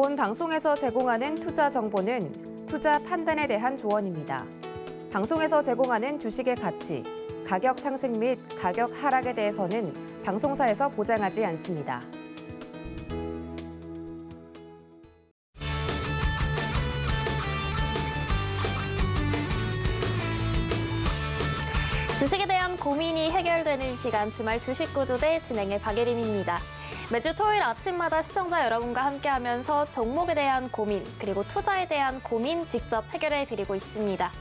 본 방송에서 제공하는 투자 정보는 투자 판단에 대한 조언입니다. 방송에서 제공하는 주식의 가치, 가격 상승 및 가격 하락에 대해서는 방송사에서 보장하지 않습니다. 주식에 대한 고민이 해결되는 시간 주말 주식 구조대 진행의 박예림입니다. 매주 토요일 아침마다 시청자 여러분과 함께하면서 종목에 대한 고민 그리고 투자에 대한 고민 직접 해결해 드리고 있습니다.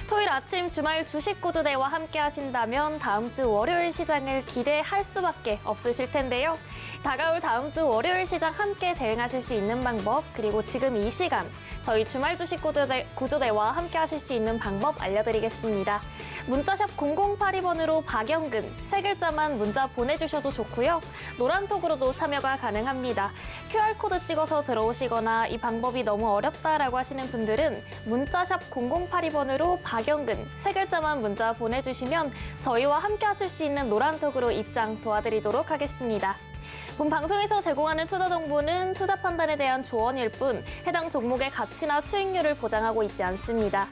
토요일 아침 주말 주식 구조대와 함께 하신다면 다음 주 월요일 시장을 기대할 수밖에 없으실 텐데요. 다가올 다음 주 월요일 시장 함께 대응하실 수 있는 방법 그리고 지금 이 시간 저희 주말 주식 구조대와 함께 하실 수 있는 방법 알려드리겠습니다. 문자샵 0082번으로 박영근 세 글자만 문자 보내주셔도 좋고요. 노란톡으로도 참여가 가능합니다. QR코드 찍어서 들어오시거나 이 방법이 너무 어렵다라고 하시는 분들은 문자샵 0082번으로 박영근 세 글자만 문자 보내주시면 저희와 함께 하실 수 있는 노란톡으로 입장 도와드리도록 하겠습니다. 본 방송에서 제공하는 투자 정보는 투자 판단에 대한 조언일 뿐 해당 종목의 가치나 수익률을 보장하고 있지 않습니다.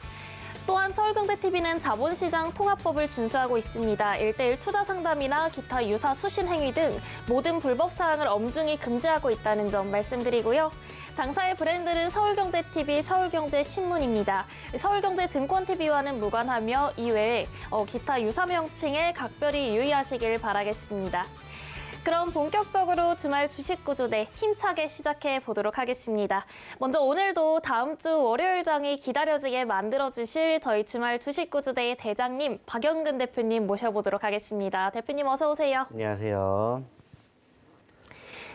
또한 서울경제TV는 자본시장 통합법을 준수하고 있습니다. 1:1 투자 상담이나 기타 유사 수신 행위 등 모든 불법 사항을 엄중히 금지하고 있다는 점 말씀드리고요. 당사의 브랜드는 서울경제TV, 서울경제신문입니다. 서울경제증권TV와는 무관하며 이외에 기타 유사 명칭에 각별히 유의하시길 바라겠습니다. 그럼 본격적으로 주말 주식 구조대 힘차게 시작해 보도록 하겠습니다. 먼저 오늘도 다음 주 월요일장이 기다려지게 만들어주실 저희 주말 주식 구조대의 대장님 박영근 대표님 모셔보도록 하겠습니다. 대표님 어서 오세요. 안녕하세요.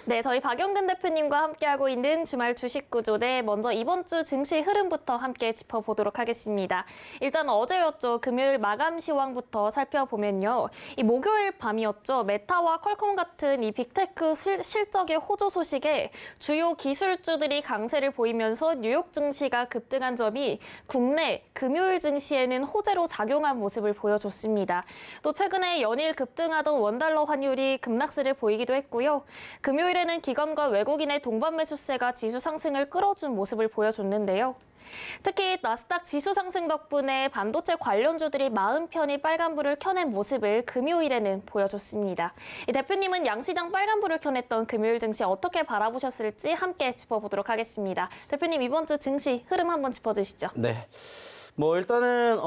네, 저희 박영근 대표님과 함께하고 있는 주말 주식 구조대 먼저 이번 주 증시 흐름부터 함께 짚어보도록 하겠습니다. 일단 어제였죠. 금요일 마감 시황부터 살펴보면요. 이 목요일 밤이었죠. 메타와 퀄컴 같은 이 빅테크 실적의 호조 소식에 주요 기술주들이 강세를 보이면서 뉴욕 증시가 급등한 점이 국내 금요일 증시에는 호재로 작용한 모습을 보여줬습니다. 또 최근에 연일 급등하던 원달러 환율이 급락세를 보이기도 했고요. 금요일에는 기관과 외국인의 동반 매수세가 지수 상승을 끌어준 모습을 보여줬는데요. 특히 나스닥 지수 상승 덕분에 반도체 관련주들이 마음 편히 빨간불을 켜낸 모습을 금요일에는 보여줬습니다. 이 대표님은 양시장 빨간불을 켜냈던 금요일 증시 어떻게 바라보셨을지 함께 짚어보도록 하겠습니다. 대표님 이번 주 증시 흐름 한번 짚어주시죠. 네. 일단은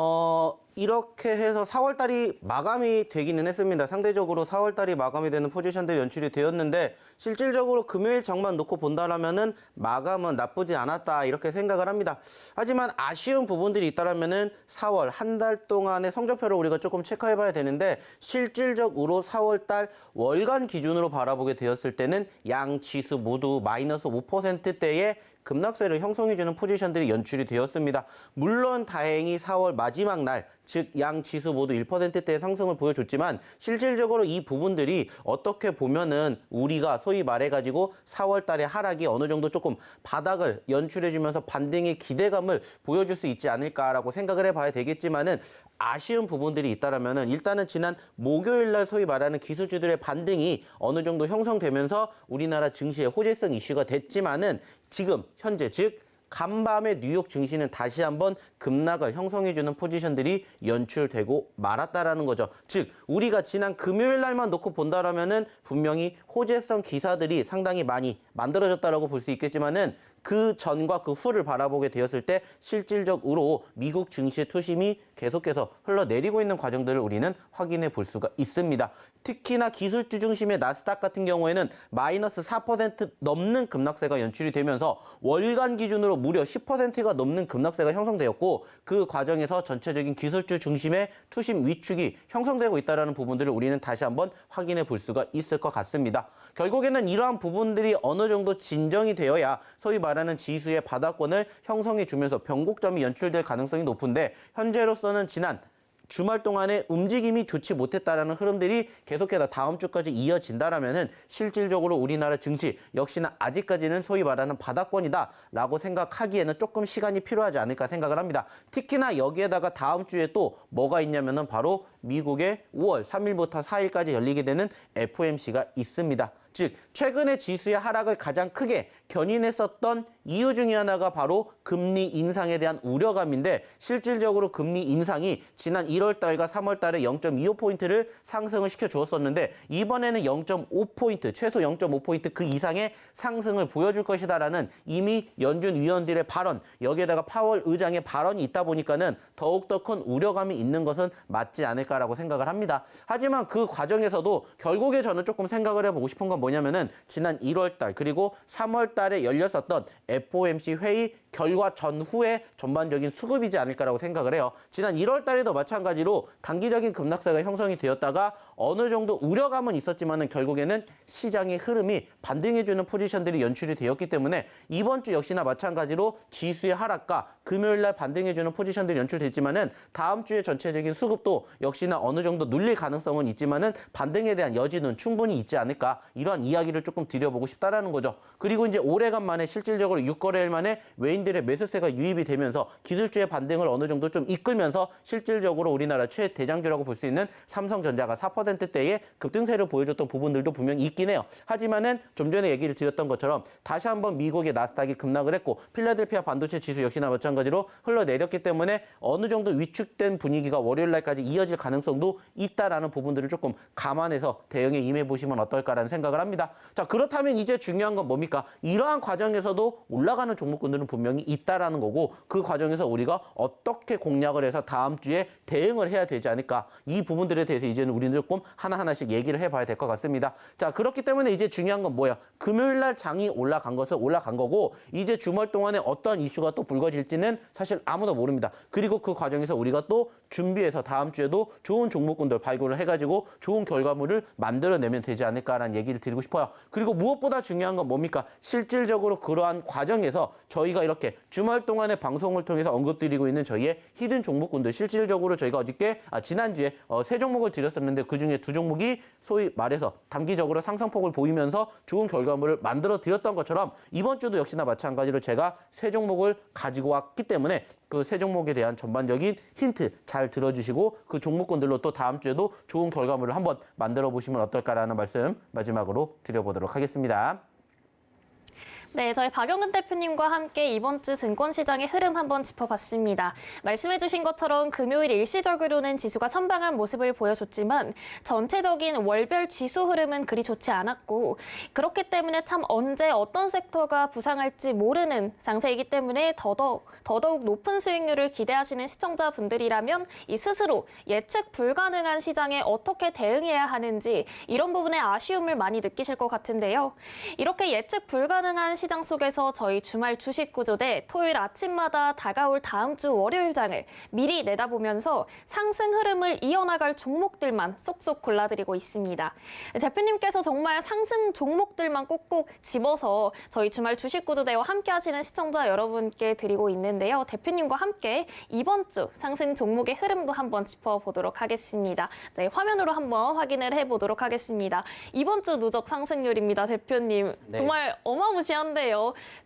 이렇게 해서 4월달이 마감이 되기는 했습니다. 상대적으로 4월달이 마감이 되는 포지션들이 연출이 되었는데 실질적으로 금요일 장만 놓고 본다라면은 마감은 나쁘지 않았다 이렇게 생각을 합니다. 하지만 아쉬운 부분들이 있다라면은 4월 한 달 동안의 성적표를 우리가 조금 체크해 봐야 되는데 실질적으로 4월달 월간 기준으로 바라보게 되었을 때는 양 지수 모두 마이너스 5%대의 급락세를 형성해주는 포지션들이 연출이 되었습니다. 물론 다행히 4월 마지막 날, 즉 양 지수 모두 1%대의 상승을 보여줬지만 실질적으로 이 부분들이 어떻게 보면은 우리가 소위 말해가지고 4월 달의 하락이 어느 정도 조금 바닥을 연출해주면서 반등의 기대감을 보여줄 수 있지 않을까라고 생각을 해봐야 되겠지만은 아쉬운 부분들이 있다라면은 일단은 지난 목요일 날 소위 말하는 기술주들의 반등이 어느 정도 형성되면서 우리나라 증시의 호재성 이슈가 됐지만은 지금 현재 즉 간밤에 뉴욕 증시는 다시 한번 급락을 형성해주는 포지션들이 연출되고 말았다라는 거죠. 즉 우리가 지난 금요일 날만 놓고 본다라면은 분명히 호재성 기사들이 상당히 많이 만들어졌다라고 볼 수 있겠지만은 그 전과 그 후를 바라보게 되었을 때 실질적으로 미국 증시의 투심이 계속해서 흘러내리고 있는 과정들을 우리는 확인해 볼 수가 있습니다. 특히나 기술주 중심의 나스닥 같은 경우에는 마이너스 4% 넘는 급락세가 연출이 되면서 월간 기준으로 무려 10%가 넘는 급락세가 형성되었고 그 과정에서 전체적인 기술주 중심의 투심 위축이 형성되고 있다는 부분들을 우리는 다시 한번 확인해 볼 수가 있을 것 같습니다. 결국에는 이러한 부분들이 어느 정도 진정이 되어야 소위 말하는 지수의 바닥권을 형성해 주면서 변곡점이 연출될 가능성이 높은데 현재로서는 지난 주말 동안에 움직임이 좋지 못했다라는 흐름들이 계속해서 다음 주까지 이어진다라면은 실질적으로 우리나라 증시 역시나 아직까지는 소위 말하는 바닥권이다라고 생각하기에는 조금 시간이 필요하지 않을까 생각을 합니다. 특히나 여기에다가 다음 주에 또 뭐가 있냐면은 바로 미국의 5월 3일부터 4일까지 열리게 되는 FOMC가 있습니다. 즉 최근에 지수의 하락을 가장 크게 견인했었던 이유 중에 하나가 바로 금리 인상에 대한 우려감인데 실질적으로 금리 인상이 지난 1월 달과 3월 달에 0.25포인트를 상승을 시켜주었었는데 이번에는 0.5포인트, 최소 0.5포인트 그 이상의 상승을 보여줄 것이다라는 이미 연준 위원들의 발언, 여기에다가 파월 의장의 발언이 있다 보니까는 더욱더 큰 우려감이 있는 것은 맞지 않을까라고 생각을 합니다. 하지만 그 과정에서도 결국에 저는 조금 생각을 해보고 싶은 건 뭐냐면은 지난 1월 달 그리고 3월 달에 열렸었던 FOMC 회의 결과 전후의 전반적인 수급이지 않을까라고 생각을 해요. 지난 1월 달에도 마찬가지로 단기적인 급락세가 형성이 되었다가 어느 정도 우려감은 있었지만은 결국에는 시장의 흐름이 반등해주는 포지션들이 연출이 되었기 때문에 이번 주 역시나 마찬가지로 지수의 하락과 금요일 날 반등해주는 포지션들이 연출됐지만은 다음 주의 전체적인 수급도 역시나 어느 정도 눌릴 가능성은 있지만은 반등에 대한 여지는 충분히 있지 않을까 이러한 이야기를 조금 드려보고 싶다라는 거죠. 그리고 이제 오래간만에 실질적으로 6거래일 만에 외인들의 매수세가 유입이 되면서 기술주의 반등을 어느 정도 좀 이끌면서 실질적으로 우리나라 최대장주라고 볼 수 있는 삼성전자가 4%대의 급등세를 보여줬던 부분들도 분명히 있긴 해요. 하지만은 좀 전에 얘기를 드렸던 것처럼 다시 한번 미국의 나스닥이 급락을 했고 필라델피아 반도체 지수 역시나 마찬가지로 흘러내렸기 때문에 어느 정도 위축된 분위기가 월요일 날까지 이어질 가능성도 있다라는 부분들을 조금 감안해서 대응에 임해보시면 어떨까라는 생각을 합니다. 자, 그렇다면 이제 중요한 건 뭡니까? 이러한 과정에서도 올라가는 종목군들은 분명히 있다라는 거고 그 과정에서 우리가 어떻게 공략을 해서 다음 주에 대응을 해야 되지 않을까 이 부분들에 대해서 이제는 우리는 조금 하나하나씩 얘기를 해봐야 될 것 같습니다. 자, 그렇기 때문에 이제 중요한 건 뭐야? 금요일 날 장이 올라간 것은 올라간 거고 이제 주말 동안에 어떤 이슈가 또 불거질지는 사실 아무도 모릅니다. 그리고 그 과정에서 우리가 또 준비해서 다음 주에도 좋은 종목군들 발굴을 해가지고 좋은 결과물을 만들어내면 되지 않을까라는 얘기를 드리고 싶어요. 그리고 무엇보다 중요한 건 뭡니까? 실질적으로 그러한 과정에서 저희가 이렇게 주말 동안에 방송을 통해서 언급드리고 있는 저희의 히든 종목군들 실질적으로 저희가 어저께 지난주에 세 종목을 드렸었는데 그중에 두 종목이 소위 말해서 단기적으로 상승폭을 보이면서 좋은 결과물을 만들어 드렸던 것처럼 이번 주도 역시나 마찬가지로 제가 세 종목을 가지고 왔기 때문에 그 세 종목에 대한 전반적인 힌트 잘 들어주시고 그 종목군들로 또 다음 주에도 좋은 결과물을 한번 만들어 보시면 어떨까라는 말씀 마지막으로 드려보도록 하겠습니다. 네, 저희 박영근 대표님과 함께 이번 주 증권시장의 흐름 한번 짚어봤습니다. 말씀해주신 것처럼 금요일 일시적으로는 지수가 선방한 모습을 보여줬지만 전체적인 월별 지수 흐름은 그리 좋지 않았고 그렇기 때문에 참 언제 어떤 섹터가 부상할지 모르는 상태이기 때문에 더더욱 높은 수익률을 기대하시는 시청자분들이라면 이 스스로 예측 불가능한 시장에 어떻게 대응해야 하는지 이런 부분에 아쉬움을 많이 느끼실 것 같은데요. 이렇게 예측 불가능한 시장 속에서 저희 주말 주식 구조대 토요일 아침마다 다가올 다음 주 월요일장을 미리 내다보면서 상승 흐름을 이어나갈 종목들만 쏙쏙 골라드리고 있습니다. 대표님께서 정말 상승 종목들만 꼭꼭 집어서 저희 주말 주식 구조대와 함께 하시는 시청자 여러분께 드리고 있는데요. 대표님과 함께 이번 주 상승 종목의 흐름도 한번 짚어보도록 하겠습니다. 네, 화면으로 한번 확인을 해보도록 하겠습니다. 이번 주 누적 상승률입니다, 대표님. 네. 정말 어마무시한데요.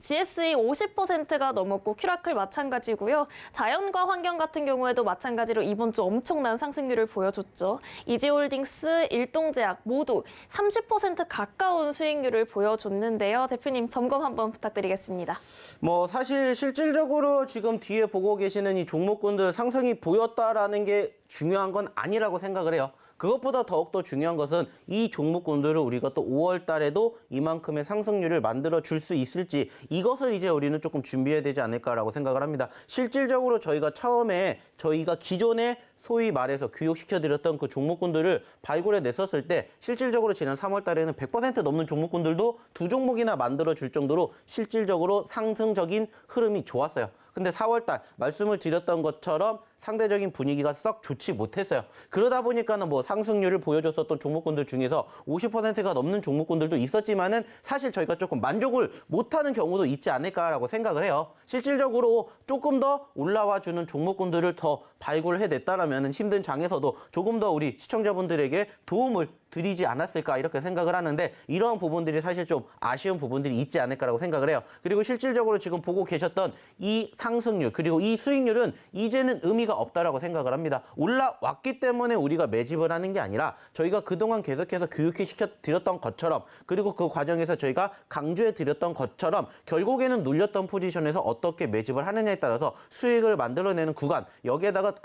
GSE 50%가 넘었고 큐라클 마찬가지고요. 자연과 환경 같은 경우에도 마찬가지로 이번 주 엄청난 상승률을 보여줬죠. 이지홀딩스, 일동제약 모두 30% 가까운 수익률을 보여줬는데요. 대표님 점검 한번 부탁드리겠습니다. 뭐 사실 실질적으로 지금 뒤에 보고 계시는 이 종목군들 상승이 보였다라는 게 중요한 건 아니라고 생각을 해요. 그것보다 더욱더 중요한 것은 이 종목군들을 우리가 또 5월 달에도 이만큼의 상승률을 만들어 줄 수 있을지 이것을 이제 우리는 조금 준비해야 되지 않을까라고 생각을 합니다. 실질적으로 저희가 처음에 저희가 기존에 소위 말해서 교육시켜드렸던 그 종목군들을 발굴해 냈었을 때 실질적으로 지난 3월 달에는 100% 넘는 종목군들도 두 종목이나 만들어줄 정도로 실질적으로 상승적인 흐름이 좋았어요. 근데 4월 달 말씀을 드렸던 것처럼 상대적인 분위기가 썩 좋지 못했어요. 그러다 보니까는 뭐 상승률을 보여줬었던 종목군들 중에서 50%가 넘는 종목군들도 있었지만은 사실 저희가 조금 만족을 못하는 경우도 있지 않을까라고 생각을 해요. 실질적으로 조금 더 올라와 주는 종목군들을 더 발굴해 냈다라면 힘들다면 힘든 장에서도 조금 더 우리 시청자분들에게 도움을 드리지 않았을까 이렇게 생각을 하는데 이러한 부분들이 사실 좀 아쉬운 부분들이 있지 않을까라고 생각을 해요. 그리고 실질적으로 지금 보고 계셨던 이 상승률 그리고 이 수익률은 이제는 의미가 없다라고 생각을 합니다. 올라왔기 때문에 우리가 매집을 하는 게 아니라 저희가 그동안 계속해서 교육시켜 드렸던 것처럼 그리고 그 과정에서 저희가 강조해 드렸던 것처럼 결국에는 눌렸던 포지션에서 어떻게 매집을 하느냐에 따라서 수익을 만들어내는 구간 여기에다가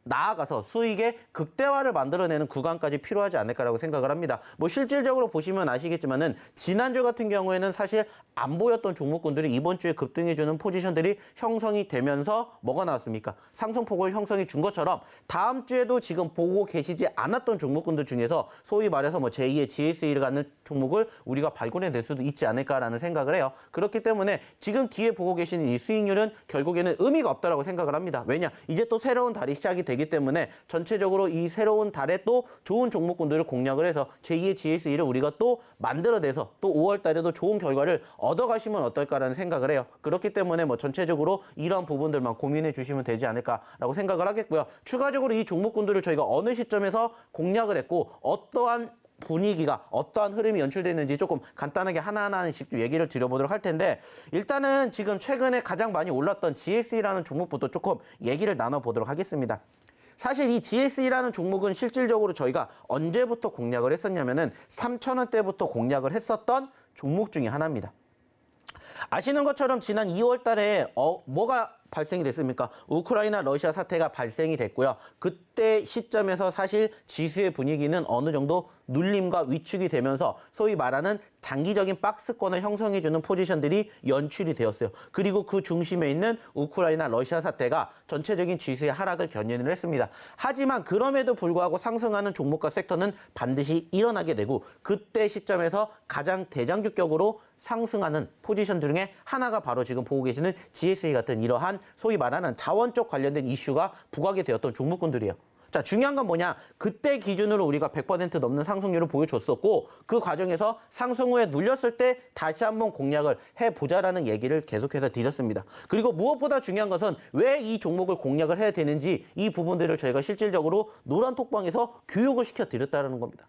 나아가서 수익의 극대화를 만들어내는 구간까지 필요하지 않을까라고 생각을 합니다. 뭐 실질적으로 보시면 아시겠지만은 지난주 같은 경우에는 사실 안 보였던 종목군들이 이번 주에 급등해주는 포지션들이 형성이 되면서 뭐가 나왔습니까? 상승폭을 형성해 준 것처럼 다음 주에도 지금 보고 계시지 않았던 종목군들 중에서 소위 말해서 뭐 제2의 GSE를 갖는 종목을 우리가 발굴해낼 수도 있지 않을까라는 생각을 해요. 그렇기 때문에 지금 뒤에 보고 계시는 이 수익률은 결국에는 의미가 없다라고 생각을 합니다. 왜냐? 이제 또 새로운 달이 시작이 되기 때문에 전체적으로 이 새로운 달에 또 좋은 종목군들을 공략을 해서 제2의 GSE를 우리가 또 만들어내서 또 5월 달에도 좋은 결과를 얻어가시면 어떨까라는 생각을 해요. 그렇기 때문에 뭐 전체적으로 이런 부분들만 고민해 주시면 되지 않을까라고 생각을 하겠고요. 추가적으로 이 종목군들을 저희가 어느 시점에서 공략을 했고 어떠한 분위기가 어떠한 흐름이 연출되는지 조금 간단하게 하나하나씩 얘기를 드려보도록 할 텐데 일단은 지금 최근에 가장 많이 올랐던 GSE라는 종목부터 조금 얘기를 나눠보도록 하겠습니다. 사실 이 GSE라는 종목은 실질적으로 저희가 언제부터 공략을 했었냐면은 3,000원대부터 공략을 했었던 종목 중에 하나입니다. 아시는 것처럼 지난 2월 달에 뭐가 발생이 됐습니까? 우크라이나 러시아 사태가 발생이 됐고요. 그때 시점에서 사실 지수의 분위기는 어느 정도 눌림과 위축이 되면서 소위 말하는 장기적인 박스권을 형성해주는 포지션들이 연출이 되었어요. 그리고 그 중심에 있는 우크라이나 러시아 사태가 전체적인 지수의 하락을 견인을 했습니다. 하지만 그럼에도 불구하고 상승하는 종목과 섹터는 반드시 일어나게 되고 그때 시점에서 가장 대장주격으로 상승하는 포지션 중에 하나가 바로 지금 보고 계시는 GSE 같은 이러한 소위 말하는 자원 쪽 관련된 이슈가 부각이 되었던 종목군들이에요. 자, 중요한 건 뭐냐? 그때 기준으로 우리가 100% 넘는 상승률을 보여줬었고 그 과정에서 상승 후에 눌렸을 때 다시 한번 공략을 해보자라는 얘기를 계속해서 드렸습니다. 그리고 무엇보다 중요한 것은 왜 이 종목을 공략을 해야 되는지 이 부분들을 저희가 실질적으로 노란톡방에서 교육을 시켜드렸다는 겁니다.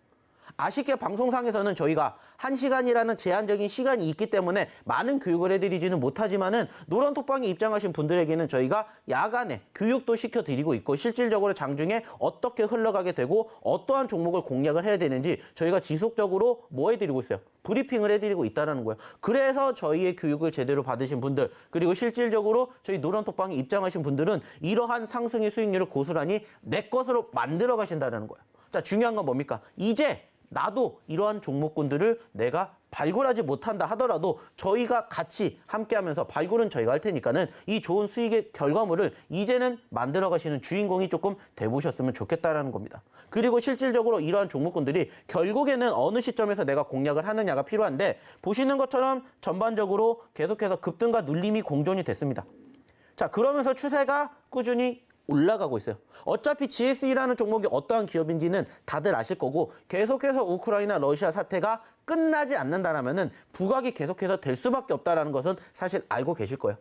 아쉽게 방송상에서는 저희가 1시간이라는 제한적인 시간이 있기 때문에 많은 교육을 해드리지는 못하지만은 노란톡방에 입장하신 분들에게는 저희가 야간에 교육도 시켜드리고 있고 실질적으로 장중에 어떻게 흘러가게 되고 어떠한 종목을 공략을 해야 되는지 저희가 지속적으로 뭐 해드리고 있어요? 브리핑을 해드리고 있다는 거예요. 그래서 저희의 교육을 제대로 받으신 분들 그리고 실질적으로 저희 노란톡방에 입장하신 분들은 이러한 상승의 수익률을 고스란히 내 것으로 만들어 가신다는 거예요. 자, 중요한 건 뭡니까? 이제 나도 이러한 종목군들을 내가 발굴하지 못한다 하더라도 저희가 같이 함께하면서 발굴은 저희가 할 테니까는 이 좋은 수익의 결과물을 이제는 만들어 가시는 주인공이 조금 돼보셨으면 좋겠다라는 겁니다. 그리고 실질적으로 이러한 종목군들이 결국에는 어느 시점에서 내가 공략을 하느냐가 필요한데 보시는 것처럼 전반적으로 계속해서 급등과 눌림이 공존이 됐습니다. 자, 그러면서 추세가 꾸준히 올라가고 있어요. 어차피 GSE라는 종목이 어떠한 기업인지는 다들 아실 거고 계속해서 우크라이나 러시아 사태가 끝나지 않는다라면은 부각이 계속해서 될 수밖에 없다는 것은 사실 알고 계실 거예요.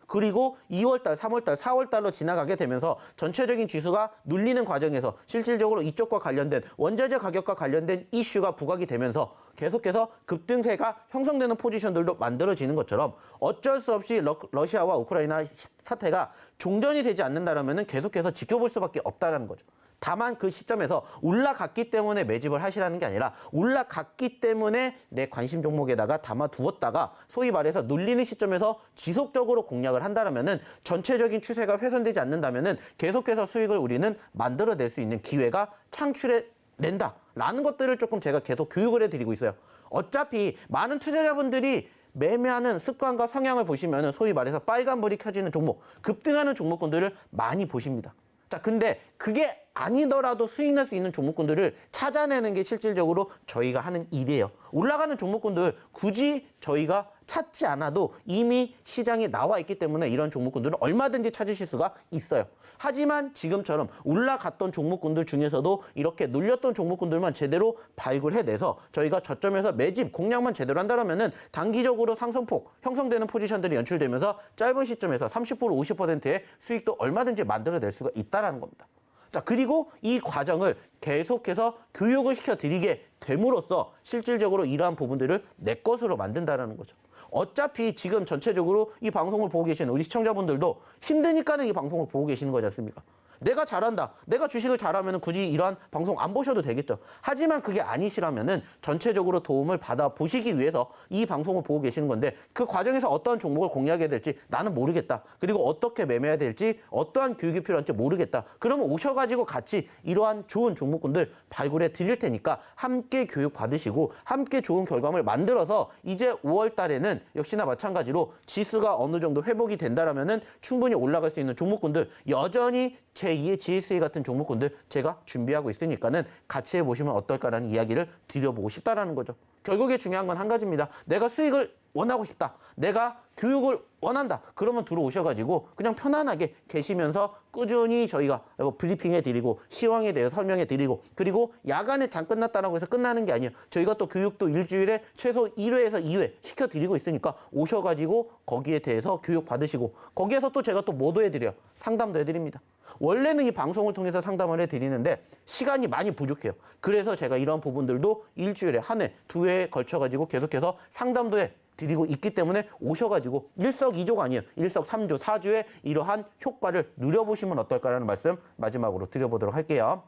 그리고 2월달, 3월달, 4월달로 지나가게 되면서 전체적인 지수가 눌리는 과정에서 실질적으로 이쪽과 관련된 원자재 가격과 관련된 이슈가 부각이 되면서 계속해서 급등세가 형성되는 포지션들도 만들어지는 것처럼 어쩔 수 없이 러시아와 우크라이나 사태가 종전이 되지 않는다면 계속해서 지켜볼 수밖에 없다는 거죠. 다만 그 시점에서 올라갔기 때문에 매집을 하시라는 게 아니라 올라갔기 때문에 내 관심 종목에다가 담아두었다가 소위 말해서 눌리는 시점에서 지속적으로 공략을 한다면은 전체적인 추세가 훼손되지 않는다면은 계속해서 수익을 우리는 만들어낼 수 있는 기회가 창출해낸다라는 것들을 조금 제가 계속 교육을 해드리고 있어요. 어차피 많은 투자자분들이 매매하는 습관과 성향을 보시면은 소위 말해서 빨간불이 켜지는 종목, 급등하는 종목군들을 많이 보십니다. 자, 근데 그게 아니더라도 수익 낼 수 있는 종목군들을 찾아내는 게 실질적으로 저희가 하는 일이에요. 올라가는 종목군들 굳이 저희가 찾지 않아도 이미 시장에 나와 있기 때문에 이런 종목군들은 얼마든지 찾으실 수가 있어요. 하지만 지금처럼 올라갔던 종목군들 중에서도 이렇게 눌렸던 종목군들만 제대로 발굴해내서 저희가 저점에서 매집, 공략만 제대로 한다면은 단기적으로 상승폭 형성되는 포지션들이 연출되면서 짧은 시점에서 30% 50%의 수익도 얼마든지 만들어낼 수가 있다는 겁니다. 자, 그리고 이 과정을 계속해서 교육을 시켜드리게 됨으로써 실질적으로 이러한 부분들을 내 것으로 만든다는 거죠. 어차피 지금 전체적으로 이 방송을 보고 계시는 우리 시청자분들도 힘드니까는 이 방송을 보고 계시는 거지 않습니까? 내가 잘한다. 내가 주식을 잘하면 굳이 이러한 방송 안 보셔도 되겠죠. 하지만 그게 아니시라면은 전체적으로 도움을 받아 보시기 위해서 이 방송을 보고 계시는 건데 그 과정에서 어떠한 종목을 공략해야 될지 나는 모르겠다. 그리고 어떻게 매매해야 될지 어떠한 교육이 필요한지 모르겠다. 그러면 오셔가지고 같이 이러한 좋은 종목군들 발굴해 드릴 테니까 함께 교육 받으시고 함께 좋은 결과물 만들어서 이제 5월 달에는 역시나 마찬가지로 지수가 어느 정도 회복이 된다라면은 충분히 올라갈 수 있는 종목군들 여전히 제2의 GSA 같은 종목군들 제가 준비하고 있으니까는 같이 해보시면 어떨까라는 이야기를 드려보고 싶다라는 거죠. 결국에 중요한 건 한 가지입니다. 내가 수익을 원하고 싶다. 내가 교육을 원한다. 그러면 들어오셔가지고 그냥 편안하게 계시면서 꾸준히 저희가 브리핑해드리고 시황에 대해서 설명해드리고 그리고 야간에 장 끝났다라고 해서 끝나는 게 아니에요. 저희가 또 교육도 일주일에 최소 1회에서 2회 시켜드리고 있으니까 오셔가지고 거기에 대해서 교육 받으시고 거기에서 또 제가 또 뭐도 해드려요. 상담도 해드립니다. 원래는 이 방송을 통해서 상담을 해드리는데 시간이 많이 부족해요. 그래서 제가 이런 부분들도 일주일에 한 회, 두 회에 걸쳐가지고 계속해서 상담도 해드리고 있기 때문에 오셔가지고 일석이조가 아니에요. 일석삼조, 사조의 이러한 효과를 누려보시면 어떨까라는 말씀 마지막으로 드려보도록 할게요.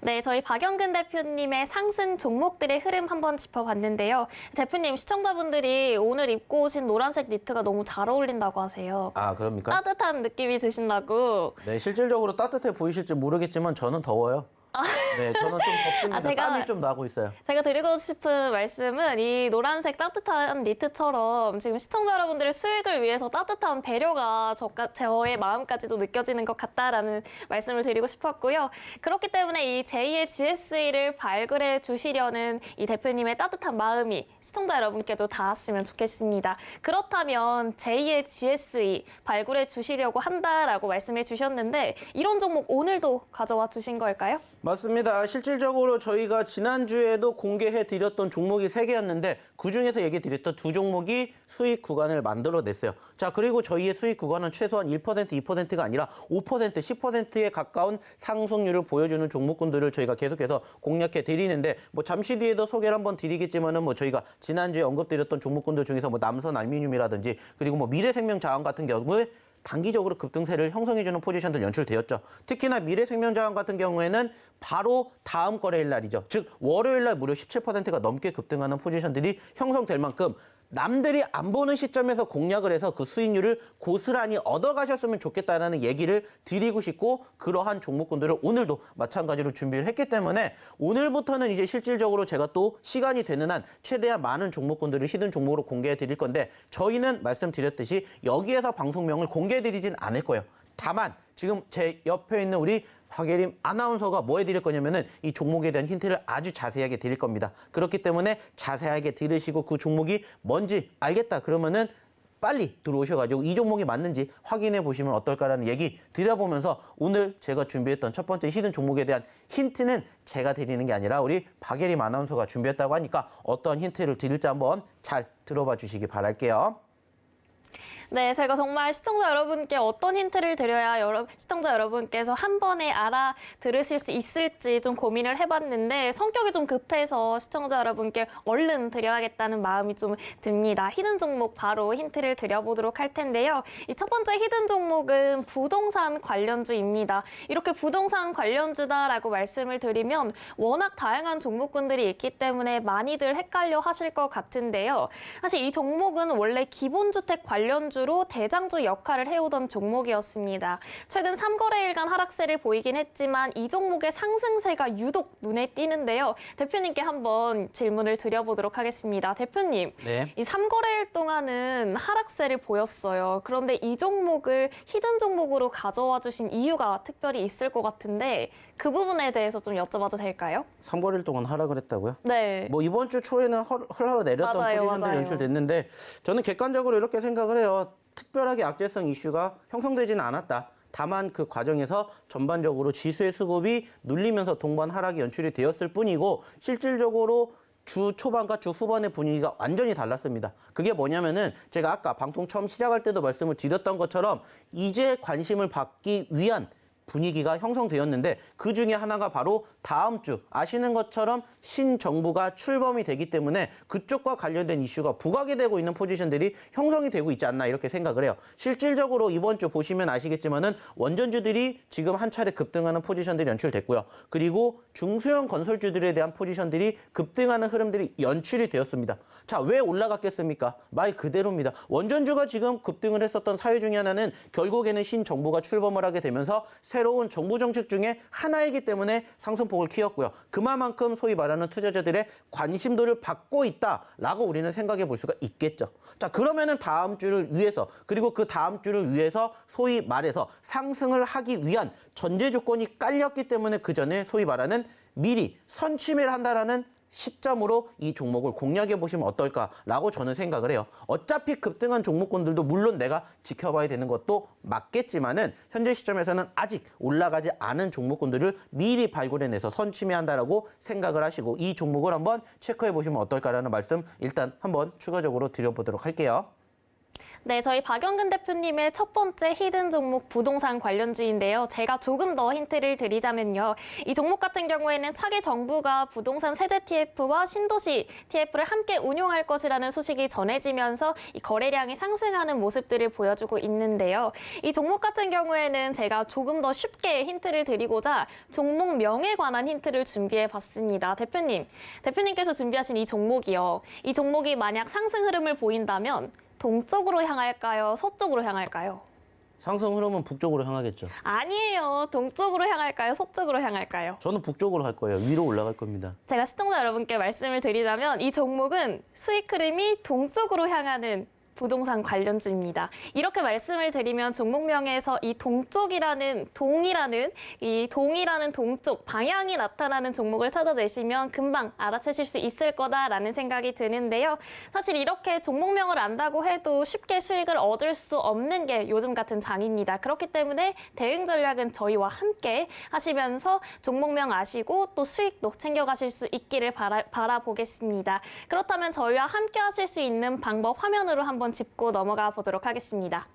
네, 저희 박영근 대표님의 상승 종목들의 흐름 한번 짚어봤는데요. 대표님, 시청자분들이 오늘 입고 오신 노란색 니트가 너무 잘 어울린다고 하세요. 아, 그럽니까? 따뜻한 느낌이 드신다고. 네, 실질적으로 따뜻해 보이실지 모르겠지만 저는 더워요. 네, 저는 좀 덥습니다. 땀이 좀 나고 있어요. 제가 드리고 싶은 말씀은 이 노란색 따뜻한 니트처럼 지금 시청자 여러분들의 수익을 위해서 따뜻한 배려가 저의 마음까지도 느껴지는 것 같다라는 말씀을 드리고 싶었고요. 그렇기 때문에 이 제2의 GSE를 발굴해 주시려는 이 대표님의 따뜻한 마음이 시청자 여러분께도 닿았으면 좋겠습니다. 그렇다면 제2의 GSE 발굴해 주시려고 한다라고 말씀해 주셨는데 이런 종목 오늘도 가져와 주신 걸까요? 맞습니다. 실질적으로 저희가 지난주에도 공개해 드렸던 종목이 3개였는데 그중에서 얘기 드렸던 2종목이 수익 구간을 만들어냈어요. 자, 그리고 저희의 수익 구간은 최소한 1%, 2%가 아니라 5%, 10%에 가까운 상승률을 보여주는 종목군들을 저희가 계속해서 공략해 드리는데 뭐 잠시 뒤에도 소개를 한번 드리겠지만은 뭐 저희가 지난주에 언급드렸던 종목군들 중에서 뭐 남선 알루미늄이라든지 그리고 뭐 미래생명자원 같은 경우에 단기적으로 급등세를 형성해주는 포지션들 연출되었죠. 특히나 미래생명자원 같은 경우에는 바로 다음 거래일 날이죠. 즉 월요일 날 무려 17%가 넘게 급등하는 포지션들이 형성될 만큼 남들이 안 보는 시점에서 공략을 해서 그 수익률을 고스란히 얻어가셨으면 좋겠다는 얘기를 드리고 싶고 그러한 종목군들을 오늘도 마찬가지로 준비를 했기 때문에 오늘부터는 이제 실질적으로 제가 또 시간이 되는 한 최대한 많은 종목군들을 히든 종목으로 공개해 드릴 건데 저희는 말씀드렸듯이 여기에서 방송명을 공개해 드리진 않을 거예요. 다만 지금 제 옆에 있는 우리 박예림 아나운서가 뭐 해드릴 거냐면은 이 종목에 대한 힌트를 아주 자세하게 드릴 겁니다. 그렇기 때문에 자세하게 들으시고 그 종목이 뭔지 알겠다 그러면은 빨리 들어오셔가지고 이 종목이 맞는지 확인해 보시면 어떨까라는 얘기 드려보면서 오늘 제가 준비했던 첫 번째 히든 종목에 대한 힌트는 제가 드리는 게 아니라 우리 박예림 아나운서가 준비했다고 하니까 어떤 힌트를 드릴지 한번 잘 들어봐 주시기 바랄게요. 네, 제가 정말 시청자 여러분께 어떤 힌트를 드려야 시청자 여러분께서 한 번에 알아들으실 수 있을지 좀 고민을 해봤는데 성격이 좀 급해서 시청자 여러분께 얼른 드려야겠다는 마음이 좀 듭니다. 히든 종목 바로 힌트를 드려보도록 할 텐데요. 이 첫 번째 히든 종목은 부동산 관련주입니다. 이렇게 부동산 관련주다라고 말씀을 드리면 워낙 다양한 종목군들이 있기 때문에 많이들 헷갈려 하실 것 같은데요. 사실 이 종목은 원래 기본주택 관련주 주로 대장주 역할을 해오던 종목이었습니다. 최근 3거래일간 하락세를 보이긴 했지만 이 종목의 상승세가 유독 눈에 띄는데요. 대표님께 한번 질문을 드려보도록 하겠습니다. 대표님, 네. 이 3거래일 동안은 하락세를 보였어요. 그런데 이 종목을 히든 종목으로 가져와 주신 이유가 특별히 있을 것 같은데 그 부분에 대해서 좀 여쭤봐도 될까요? 3거래일 동안 하락을 했다고요? 네. 뭐 이번 주 초에는 흘러내렸던 포지션들이 연출됐는데 저는 객관적으로 이렇게 생각을 해요. 특별하게 악재성 이슈가 형성되지는 않았다. 다만 그 과정에서 전반적으로 지수의 수급이 눌리면서 동반 하락이 연출이 되었을 뿐이고 실질적으로 주 초반과 주 후반의 분위기가 완전히 달랐습니다. 그게 뭐냐면은 제가 아까 방송 처음 시작할 때도 말씀을 드렸던 것처럼 이제 관심을 받기 위한 분위기가 형성되었는데 그 중에 하나가 바로 다음 주 아시는 것처럼 신정부가 출범이 되기 때문에 그쪽과 관련된 이슈가 부각이 되고 있는 포지션들이 형성이 되고 있지 않나 이렇게 생각을 해요. 실질적으로 이번 주 보시면 아시겠지만은 원전주들이 지금 한 차례 급등하는 포지션들이 연출됐고요. 그리고 중소형 건설주들에 대한 포지션들이 급등하는 흐름들이 연출이 되었습니다. 자, 왜 올라갔겠습니까? 말 그대로입니다. 원전주가 지금 급등을 했었던 사유 중에 하나는 결국에는 신정부가 출범을 하게 되면서 새로운 정부 정책 중에 하나이기 때문에 상승폭을 키웠고요. 그만큼 소위 말하는 투자자들의 관심도를 받고 있다라고 우리는 생각해 볼 수가 있겠죠. 자, 그러면은 다음 주를 위해서 그리고 그 다음 주를 위해서 소위 말해서 상승을 하기 위한 전제 조건이 깔렸기 때문에 그 전에 소위 말하는 미리 선취매를 한다라는 시점으로 이 종목을 공략해 보시면 어떨까라고 저는 생각을 해요. 어차피 급등한 종목군들도 물론 내가 지켜봐야 되는 것도 맞겠지만은 현재 시점에서는 아직 올라가지 않은 종목군들을 미리 발굴해내서 선취매한다라고 생각을 하시고 이 종목을 한번 체크해 보시면 어떨까라는 말씀 일단 한번 추가적으로 드려보도록 할게요. 네, 저희 박영근 대표님의 첫 번째 히든 종목 부동산 관련주인데요. 제가 조금 더 힌트를 드리자면요. 이 종목 같은 경우에는 차기 정부가 부동산 세제 TF와 신도시 TF를 함께 운용할 것이라는 소식이 전해지면서 이 거래량이 상승하는 모습들을 보여주고 있는데요. 이 종목 같은 경우에는 제가 조금 더 쉽게 힌트를 드리고자 종목명에 관한 힌트를 준비해 봤습니다. 대표님께서 준비하신 이 종목이요. 이 종목이 만약 상승 흐름을 보인다면 동쪽으로 향할까요? 서쪽으로 향할까요? 상승 흐름은 북쪽으로 향하겠죠. 아니에요. 동쪽으로 향할까요? 서쪽으로 향할까요? 저는 북쪽으로 갈 거예요. 위로 올라갈 겁니다. 제가 시청자 여러분께 말씀을 드리자면 이 종목은 수익 흐름이 동쪽으로 향하는 부동산 관련주입니다. 이렇게 말씀을 드리면 종목명에서 이 동쪽이라는 동이라는 동쪽 방향이 나타나는 종목을 찾아내시면 금방 알아채실 수 있을 거다라는 생각이 드는데요. 사실 이렇게 종목명을 안다고 해도 쉽게 수익을 얻을 수 없는 게 요즘 같은 장입니다. 그렇기 때문에 대응 전략은 저희와 함께 하시면서 종목명 아시고 또 수익도 챙겨가실 수 있기를 바라보겠습니다. 그렇다면 저희와 함께 하실 수 있는 방법 화면으로 한번 짚고 넘어가 보도록 하겠습니다.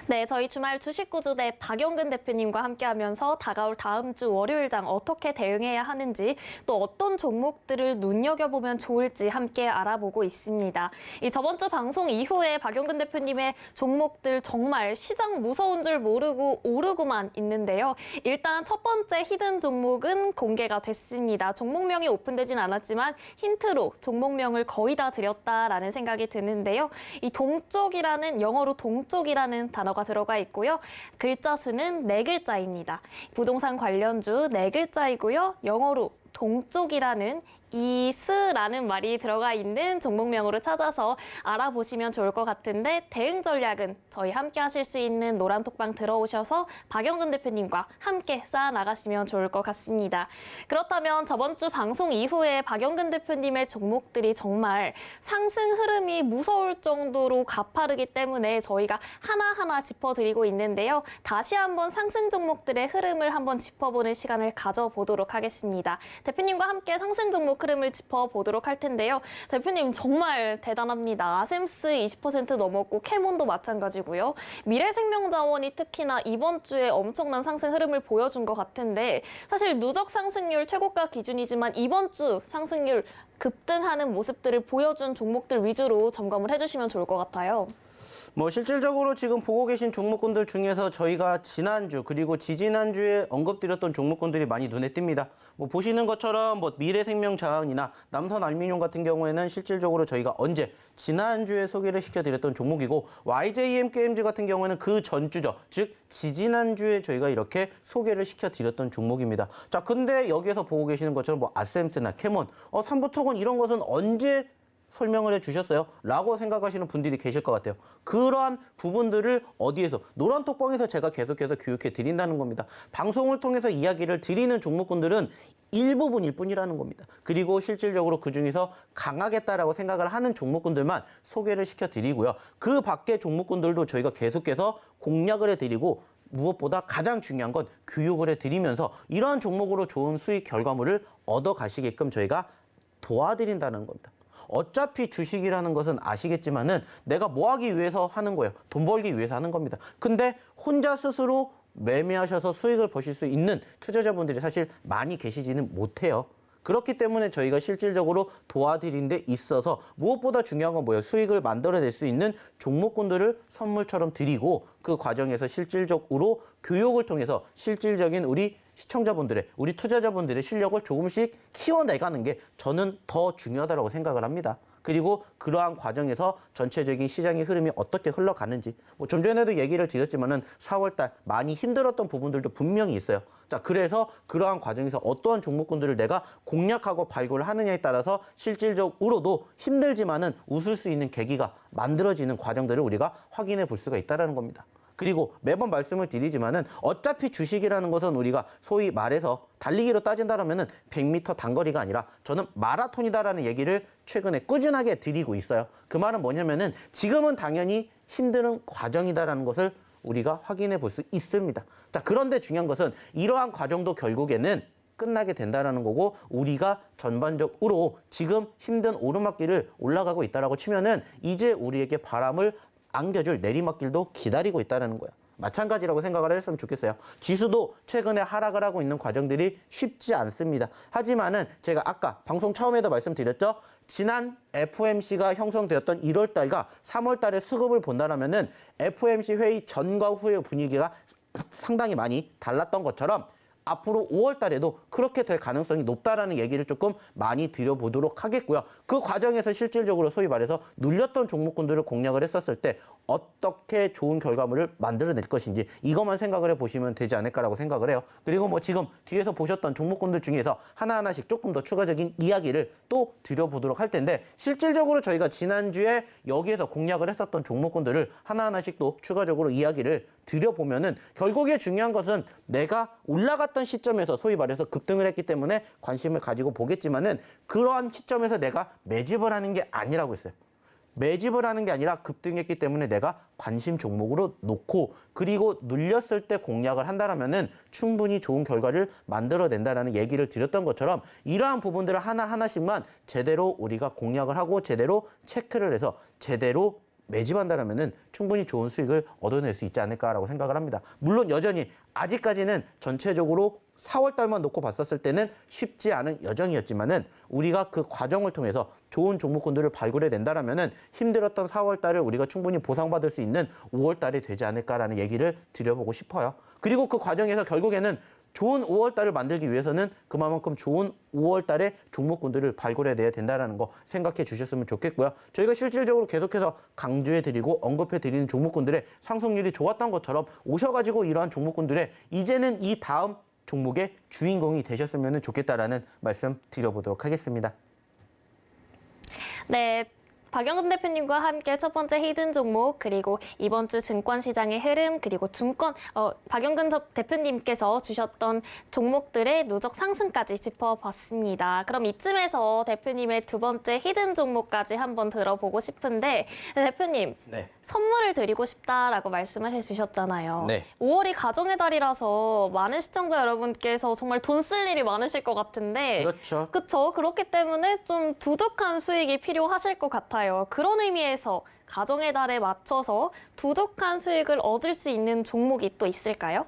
네, 저희 주말 주식 구조대 박영근 대표님과 함께하면서 다가올 다음 주 월요일장 어떻게 대응해야 하는지 또 어떤 종목들을 눈여겨보면 좋을지 함께 알아보고 있습니다. 이 저번 주 방송 이후에 박영근 대표님의 종목들 정말 시장 무서운 줄 모르고 오르고만 있는데요. 일단 첫 번째 히든 종목은 공개가 됐습니다. 종목명이 오픈되진 않았지만 힌트로 종목명을 거의 다 드렸다라는 생각이 드는데요. 이 동쪽이라는 영어로 동쪽이라는 단어가 들어가 있고요. 글자 수는 4글자입니다. 부동산 관련주 4글자이고요. 영어로 동쪽이라는 이스라는 말이 들어가 있는 종목명으로 찾아서 알아보시면 좋을 것 같은데 대응 전략은 저희 함께 하실 수 있는 노란톡방 들어오셔서 박영근 대표님과 함께 쌓아나가시면 좋을 것 같습니다. 그렇다면 저번 주 방송 이후에 박영근 대표님의 종목들이 정말 상승 흐름이 무서울 정도로 가파르기 때문에 저희가 하나하나 짚어드리고 있는데요. 다시 한번 상승 종목들의 흐름을 한번 짚어보는 시간을 가져보도록 하겠습니다. 대표님과 함께 상승 종목 흐름을 짚어보도록 할 텐데요. 대표님 정말 대단합니다. 아셈스 20% 넘었고 캐몬도 마찬가지고요. 미래생명자원이 특히나 이번 주에 엄청난 상승 흐름을 보여준 것 같은데 사실 누적 상승률 최고가 기준이지만 이번 주 상승률 급등하는 모습들을 보여준 종목들 위주로 점검을 해주시면 좋을 것 같아요. 뭐 실질적으로 지금 보고 계신 종목군들 중에서 저희가 지난주 그리고 지지난주에 언급드렸던 종목군들이 많이 눈에 띕니다. 뭐 보시는 것처럼 뭐 미래생명자원이나 남선알미늄 같은 경우에는 실질적으로 저희가 언제 지난주에 소개를 시켜드렸던 종목이고 YJMKMG 같은 경우에는 그 전주죠. 즉 지지난주에 저희가 이렇게 소개를 시켜드렸던 종목입니다. 자, 근데 여기에서 보고 계시는 것처럼 뭐 아셈스나 캐몬, 삼부토건 이런 것은 언제 설명을 해주셨어요? 라고 생각하시는 분들이 계실 것 같아요. 그러한 부분들을 어디에서? 노란톡방에서 제가 계속해서 교육해 드린다는 겁니다. 방송을 통해서 이야기를 드리는 종목군들은 일부분일 뿐이라는 겁니다. 그리고 실질적으로 그중에서 강하겠다라고 생각을 하는 종목군들만 소개를 시켜드리고요. 그 밖의 종목군들도 저희가 계속해서 공략을 해드리고 무엇보다 가장 중요한 건 교육을 해드리면서 이러한 종목으로 좋은 수익 결과물을 얻어가시게끔 저희가 도와드린다는 겁니다. 어차피 주식이라는 것은 아시겠지만은 내가 뭐 하기 위해서 하는 거예요. 돈 벌기 위해서 하는 겁니다. 근데 혼자 스스로 매매하셔서 수익을 버실 수 있는 투자자분들이 사실 많이 계시지는 못해요. 그렇기 때문에 저희가 실질적으로 도와드린 데 있어서 무엇보다 중요한 건 뭐예요? 수익을 만들어낼 수 있는 종목군들을 선물처럼 드리고 그 과정에서 실질적으로 교육을 통해서 실질적인 우리 시청자분들의, 우리 투자자분들의 실력을 조금씩 키워내가는 게 저는 더 중요하다고 생각을 합니다. 그리고 그러한 과정에서 전체적인 시장의 흐름이 어떻게 흘러가는지 뭐 좀 전에도 얘기를 드렸지만은 4월달 많이 힘들었던 부분들도 분명히 있어요. 자, 그래서 그러한 과정에서 어떠한 종목군들을 내가 공략하고 발굴을 하느냐에 따라서 실질적으로도 힘들지만은 웃을 수 있는 계기가 만들어지는 과정들을 우리가 확인해 볼 수가 있다는 겁니다. 그리고 매번 말씀을 드리지만은 어차피 주식이라는 것은 우리가 소위 말해서 달리기로 따진다면은 100m 단거리가 아니라 저는 마라톤이다라는 얘기를 최근에 꾸준하게 드리고 있어요. 그 말은 뭐냐면은 지금은 당연히 힘든 과정이다라는 것을 우리가 확인해 볼 수 있습니다. 자, 그런데 중요한 것은 이러한 과정도 결국에는 끝나게 된다라는 거고 우리가 전반적으로 지금 힘든 오르막길을 올라가고 있다라고 치면은 이제 우리에게 바람을 안겨줄 내리막길도 기다리고 있다는 거예요. 마찬가지라고 생각을 했으면 좋겠어요. 지수도 최근에 하락을 하고 있는 과정들이 쉽지 않습니다. 하지만은 제가 아까 방송 처음에도 말씀드렸죠. 지난 FOMC가 형성되었던 1월 달과 3월 달에 수급을 본다면은 FOMC 회의 전과 후의 분위기가 상당히 많이 달랐던 것처럼 앞으로 5월 달에도 그렇게 될 가능성이 높다라는 얘기를 조금 많이 드려보도록 하겠고요. 그 과정에서 실질적으로 소위 말해서 눌렸던 종목군들을 공략을 했었을 때 어떻게 좋은 결과물을 만들어낼 것인지 이것만 생각을 해보시면 되지 않을까라고 생각을 해요. 그리고 뭐 지금 뒤에서 보셨던 종목군들 중에서 하나하나씩 조금 더 추가적인 이야기를 또 드려보도록 할 텐데 실질적으로 저희가 지난주에 여기에서 공략을 했었던 종목군들을 하나하나씩 또 추가적으로 이야기를 드려보면은 결국에 중요한 것은 내가 올라갔던 시점에서 소위 말해서 급등을 했기 때문에 관심을 가지고 보겠지만은 그러한 시점에서 내가 매집을 하는 게 아니라고 했어요. 매집을 하는 게 아니라 급등했기 때문에 내가 관심 종목으로 놓고 그리고 눌렸을 때 공략을 한다라면은 충분히 좋은 결과를 만들어낸다라는 얘기를 드렸던 것처럼 이러한 부분들을 하나하나씩만 제대로 우리가 공략을 하고 제대로 체크를 해서 제대로 매집한다라면은 충분히 좋은 수익을 얻어낼 수 있지 않을까라고 생각을 합니다. 물론 여전히 아직까지는 전체적으로 4월 달만 놓고 봤었을 때는 쉽지 않은 여정이었지만은 우리가 그 과정을 통해서 좋은 종목군들을 발굴해 낸다라면은 힘들었던 4월 달을 우리가 충분히 보상받을 수 있는 5월 달이 되지 않을까라는 얘기를 드려보고 싶어요. 그리고 그 과정에서 결국에는 좋은 5월 달을 만들기 위해서는 그만큼 좋은 5월 달에 종목군들을 발굴해내야 된다는 거 생각해 주셨으면 좋겠고요. 저희가 실질적으로 계속해서 강조해드리고 언급해드리는 종목군들의 상승률이 좋았던 것처럼 오셔가지고 이러한 종목군들의 이제는 이 다음 종목의 주인공이 되셨으면 좋겠다라는 말씀 드려보도록 하겠습니다. 네. 박영근 대표님과 함께 첫 번째 히든 종목 그리고 이번 주 증권 시장의 흐름 그리고 박영근 대표님께서 주셨던 종목들의 누적 상승까지 짚어봤습니다. 그럼 이쯤에서 대표님의 두 번째 히든 종목까지 한번 들어보고 싶은데 대표님 네. 선물을 드리고 싶다라고 말씀을 해주셨잖아요. 네. 5월이 가정의 달이라서 많은 시청자 여러분께서 정말 돈 쓸 일이 많으실 것 같은데 그렇죠. 그렇죠. 그렇기 때문에 좀 두둑한 수익이 필요하실 것 같아요. 그런 의미에서 가정의 달에 맞춰서 두둑한 수익을 얻을 수 있는 종목이 또 있을까요?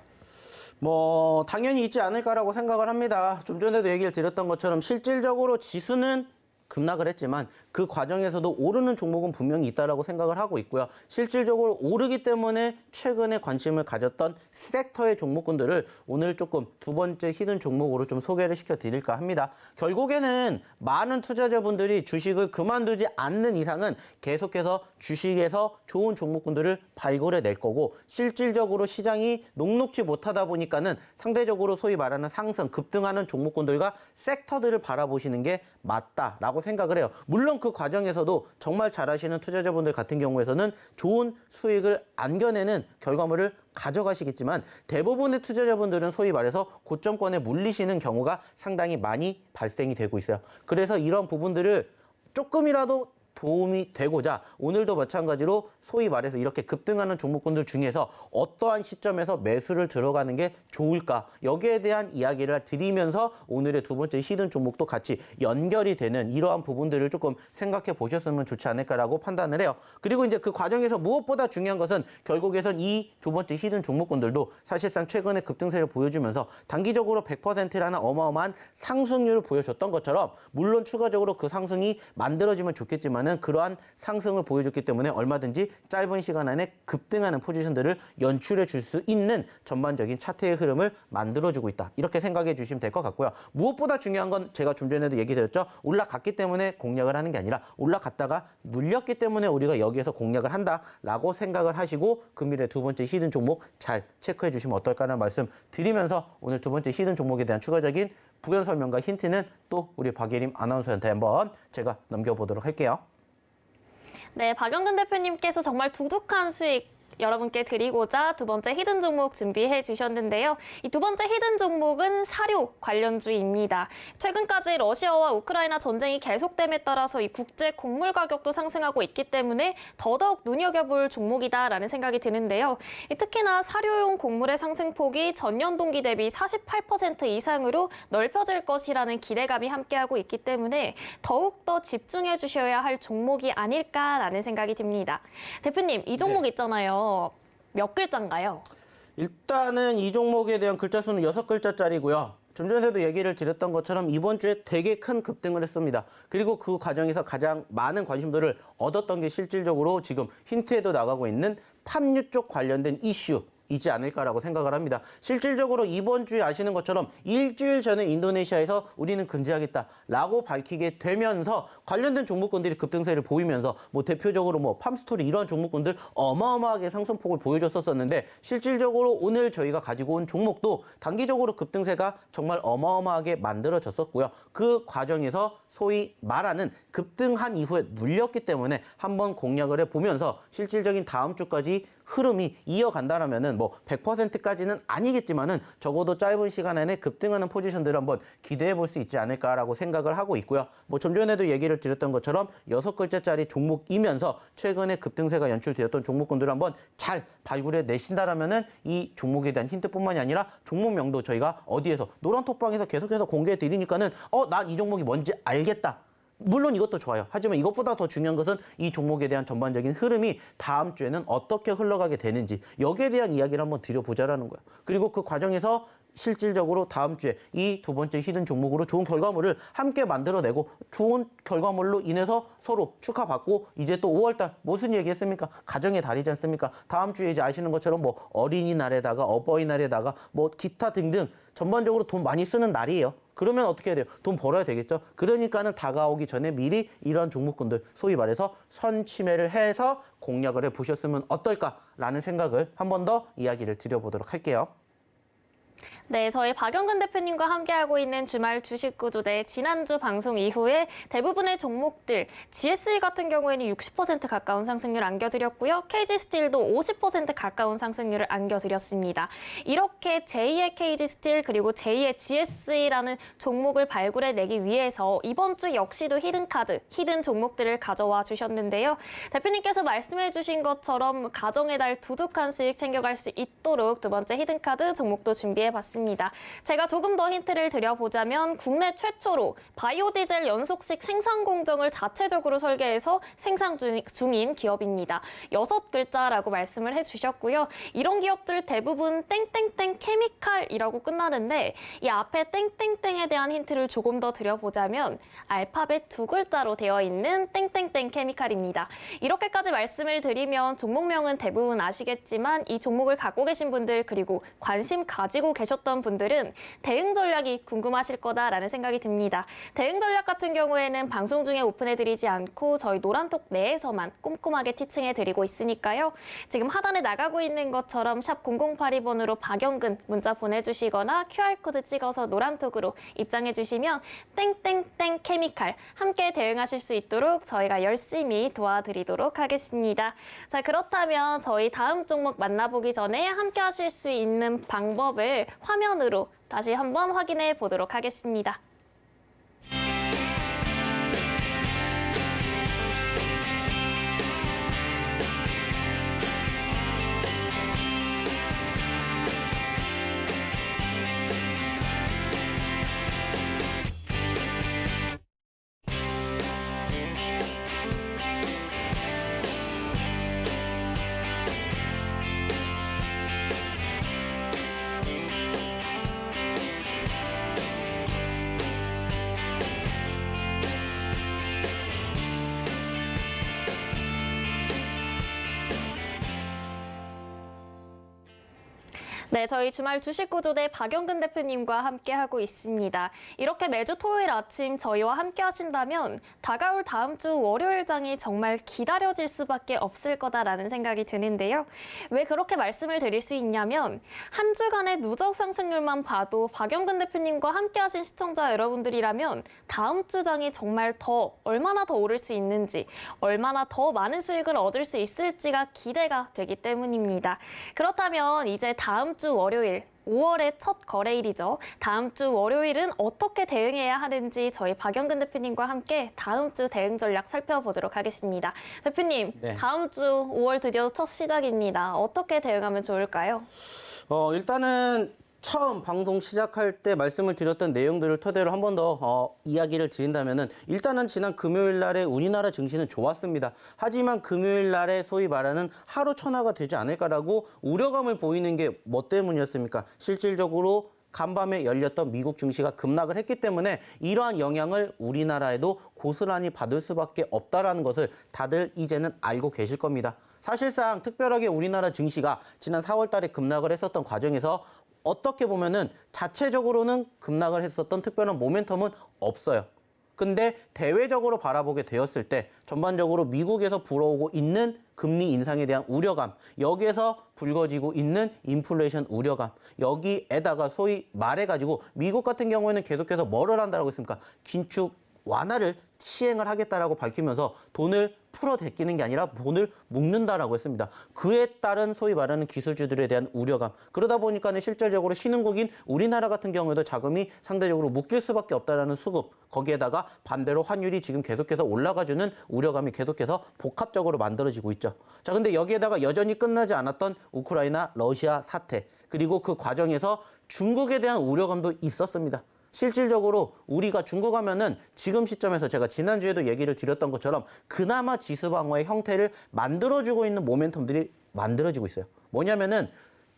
뭐 당연히 있지 않을까라고 생각을 합니다. 좀 전에도 얘기를 드렸던 것처럼 실질적으로 지수는 급락을 했지만 그 과정에서도 오르는 종목은 분명히 있다라고 생각을 하고 있고요. 실질적으로 오르기 때문에 최근에 관심을 가졌던 섹터의 종목군들을 오늘 조금 두 번째 히든 종목으로 좀 소개를 시켜드릴까 합니다. 결국에는 많은 투자자분들이 주식을 그만두지 않는 이상은 계속해서 주식에서 좋은 종목군들을 발굴해낼 거고 실질적으로 시장이 녹록지 못하다 보니까는 상대적으로 소위 말하는 상승, 급등하는 종목군들과 섹터들을 바라보시는 게 맞다라고 생각을 해요. 물론 그 과정에서도 정말 잘하시는 투자자분들 같은 경우에서는 좋은 수익을 안겨내는 결과물을 가져가시겠지만 대부분의 투자자분들은 소위 말해서 고점권에 물리시는 경우가 상당히 많이 발생이 되고 있어요. 그래서 이런 부분들을 조금이라도 도움이 되고자 오늘도 마찬가지로 소위 말해서 이렇게 급등하는 종목군들 중에서 어떠한 시점에서 매수를 들어가는 게 좋을까 여기에 대한 이야기를 드리면서 오늘의 두 번째 히든 종목도 같이 연결이 되는 이러한 부분들을 조금 생각해 보셨으면 좋지 않을까라고 판단을 해요. 그리고 이제 그 과정에서 무엇보다 중요한 것은 결국에선 이 두 번째 히든 종목군들도 사실상 최근에 급등세를 보여주면서 단기적으로 100%라는 어마어마한 상승률을 보여줬던 것처럼 물론 추가적으로 그 상승이 만들어지면 좋겠지만은 그러한 상승을 보여줬기 때문에 얼마든지 짧은 시간 안에 급등하는 포지션들을 연출해 줄 수 있는 전반적인 차트의 흐름을 만들어주고 있다. 이렇게 생각해 주시면 될 것 같고요. 무엇보다 중요한 건 제가 좀 전에도 얘기드렸죠. 올라갔기 때문에 공략을 하는 게 아니라 올라갔다가 눌렸기 때문에 우리가 여기에서 공략을 한다라고 생각을 하시고 금일의 두 번째 히든 종목 잘 체크해 주시면 어떨까라는 말씀 드리면서 오늘 두 번째 히든 종목에 대한 추가적인 부연 설명과 힌트는 또 우리 박예림 아나운서한테 한번 제가 넘겨보도록 할게요. 네, 박영근 대표님께서 정말 두둑한 수익 여러분께 드리고자 두 번째 히든 종목 준비해 주셨는데요. 이 두 번째 히든 종목은 사료 관련주입니다. 최근까지 러시아와 우크라이나 전쟁이 계속됨에 따라서 이 국제 곡물 가격도 상승하고 있기 때문에 더더욱 눈여겨볼 종목이다라는 생각이 드는데요. 특히나 사료용 곡물의 상승폭이 전년 동기 대비 48% 이상으로 넓혀질 것이라는 기대감이 함께하고 있기 때문에 더욱더 집중해 주셔야 할 종목이 아닐까라는 생각이 듭니다. 대표님, 이 종목 있잖아요. 몇 글자인가요? 일단은 이 종목에 대한 글자 수는 6글자짜리고요. 좀 전에도 얘기를 드렸던 것처럼 이번 주에 되게 큰 급등을 했습니다. 그리고 그 과정에서 가장 많은 관심도를 얻었던 게 실질적으로 지금 힌트에도 나가고 있는 팜유 쪽 관련된 이슈. 이지 않을까라고 생각을 합니다. 실질적으로 이번 주에 아시는 것처럼 일주일 전에 인도네시아에서 우리는 금지하겠다라고 밝히게 되면서 관련된 종목군들이 급등세를 보이면서 뭐 대표적으로 뭐 팜스토리 이런 종목군들 어마어마하게 상승폭을 보여줬었는데 실질적으로 오늘 저희가 가지고 온 종목도 단기적으로 급등세가 정말 어마어마하게 만들어졌었고요. 그 과정에서 소위 말하는 급등한 이후에 눌렸기 때문에 한번 공략을 해보면서 실질적인 다음 주까지 흐름이 이어간다라면은 뭐 100%까지는 아니겠지만은 적어도 짧은 시간 안에 급등하는 포지션들을 한번 기대해 볼 수 있지 않을까라고 생각을 하고 있고요. 뭐 좀 전에도 얘기를 드렸던 것처럼 6글자짜리 종목이면서 최근에 급등세가 연출되었던 종목군들을 한번 잘 발굴해 내신다라면은 이 종목에 대한 힌트뿐만이 아니라 종목명도 저희가 어디에서 노란 톡방에서 계속해서 공개해 드리니까는 난 이 종목이 뭔지 알겠다. 물론 이것도 좋아요. 하지만 이것보다 더 중요한 것은 이 종목에 대한 전반적인 흐름이 다음 주에는 어떻게 흘러가게 되는지 여기에 대한 이야기를 한번 드려보자라는 거예요. 그리고 그 과정에서 실질적으로 다음 주에 이 두 번째 히든 종목으로 좋은 결과물을 함께 만들어내고 좋은 결과물로 인해서 서로 축하받고 이제 또 5월달 무슨 얘기했습니까? 가정의 달이지 않습니까? 다음 주에 이제 아시는 것처럼 뭐 어린이날에다가 어버이날에다가 뭐 기타 등등 전반적으로 돈 많이 쓰는 날이에요. 그러면 어떻게 해야 돼요? 돈 벌어야 되겠죠? 그러니까는 다가오기 전에 미리 이런 종목군들 소위 말해서 선취매를 해서 공략을 해보셨으면 어떨까라는 생각을 한 번 더 이야기를 드려보도록 할게요. 네, 저희 박영근 대표님과 함께하고 있는 주말 주식 구조대 지난주 방송 이후에 대부분의 종목들 GSE 같은 경우에는 60% 가까운 상승률 안겨드렸고요. KG스틸도 50% 가까운 상승률을 안겨드렸습니다. 이렇게 제2의 KG스틸 그리고 제2의 GSE라는 종목을 발굴해내기 위해서 이번 주 역시도 히든카드, 히든 종목들을 가져와 주셨는데요. 대표님께서 말씀해 주신 것처럼 가정의 달 두둑한 수익 챙겨갈 수 있도록 두 번째 히든카드 종목도 준비해 준비해봤습니다. 제가 조금 더 힌트를 드려보자면 국내 최초로 바이오디젤 연속식 생산 공정을 자체적으로 설계해서 생산 중인 기업입니다. 6글자라고 말씀을 해주셨고요. 이런 기업들 대부분 땡땡땡 케미칼이라고 끝나는데 이 앞에 땡땡땡에 대한 힌트를 조금 더 드려보자면 알파벳 2글자로 되어 있는 땡땡땡 케미칼입니다. 이렇게까지 말씀을 드리면 종목명은 대부분 아시겠지만 이 종목을 갖고 계신 분들 그리고 관심 가지고 계셨던 분들은 대응 전략이 궁금하실 거다라는 생각이 듭니다. 대응 전략 같은 경우에는 방송 중에 오픈해드리지 않고 저희 노란톡 내에서만 꼼꼼하게 티칭해드리고 있으니까요. 지금 하단에 나가고 있는 것처럼 샵 0082번으로 박영근 문자 보내주시거나 QR코드 찍어서 노란톡으로 입장해주시면 땡땡땡 케미칼 함께 대응하실 수 있도록 저희가 열심히 도와드리도록 하겠습니다. 자, 그렇다면 저희 다음 종목 만나보기 전에 함께 하실 수 있는 방법을 화면으로 다시 한번 확인해 보도록 하겠습니다. 네, 저희 주말 주식구조대 박영근 대표님과 함께하고 있습니다. 이렇게 매주 토요일 아침 저희와 함께 하신다면 다가올 다음 주 월요일장이 정말 기다려질 수밖에 없을 거다라는 생각이 드는데요. 왜 그렇게 말씀을 드릴 수 있냐면 한 주간의 누적 상승률만 봐도 박영근 대표님과 함께 하신 시청자 여러분들이라면 다음 주장이 정말 얼마나 더 오를 수 있는지, 얼마나 더 많은 수익을 얻을 수 있을지가 기대가 되기 때문입니다. 그렇다면 이제 다음 주 월요일 5월의 첫 거래일이죠. 다음 주 월요일은 어떻게 대응해야 하는지 저희 박영근 대표님과 함께 다음 주 대응 전략 살펴보도록 하겠습니다. 대표님, 네. 다음 주 5월 드디어 첫 시작입니다. 어떻게 대응하면 좋을까요? 일단은 처음 방송 시작할 때 말씀을 드렸던 내용들을 토대로 한 번 더 이야기를 드린다면은 일단은 지난 금요일 날에 우리나라 증시는 좋았습니다. 하지만 금요일 날에 소위 말하는 하루 천하가 되지 않을까라고 우려감을 보이는 게 뭐 때문이었습니까? 실질적으로 간밤에 열렸던 미국 증시가 급락을 했기 때문에 이러한 영향을 우리나라에도 고스란히 받을 수밖에 없다라는 것을 다들 이제는 알고 계실 겁니다. 사실상 특별하게 우리나라 증시가 지난 4월 달에 급락을 했었던 과정에서 어떻게 보면은 자체적으로는 급락을 했었던 특별한 모멘텀은 없어요. 근데 대외적으로 바라보게 되었을 때 전반적으로 미국에서 불어오고 있는 금리 인상에 대한 우려감, 여기에서 불거지고 있는 인플레이션 우려감, 여기에다가 소위 말해가지고 미국 같은 경우에는 계속해서 뭐를 한다고 했습니까? 긴축 완화를 시행을 하겠다라고 밝히면서 돈을 풀어대끼는 게 아니라 돈을 묶는다라고 했습니다. 그에 따른 소위 말하는 기술주들에 대한 우려감. 그러다 보니까는 실질적으로 신흥국인 우리나라 같은 경우에도 자금이 상대적으로 묶일 수밖에 없다라는 수급. 거기에다가 반대로 환율이 지금 계속해서 올라가주는 우려감이 계속해서 복합적으로 만들어지고 있죠. 자, 근데 여기에다가 여전히 끝나지 않았던 우크라이나, 러시아 사태. 그리고 그 과정에서 중국에 대한 우려감도 있었습니다. 실질적으로 우리가 중국 하면은 지금 시점에서 제가 지난주에도 얘기를 드렸던 것처럼 그나마 지수 방어의 형태를 만들어주고 있는 모멘텀들이 만들어지고 있어요. 뭐냐면은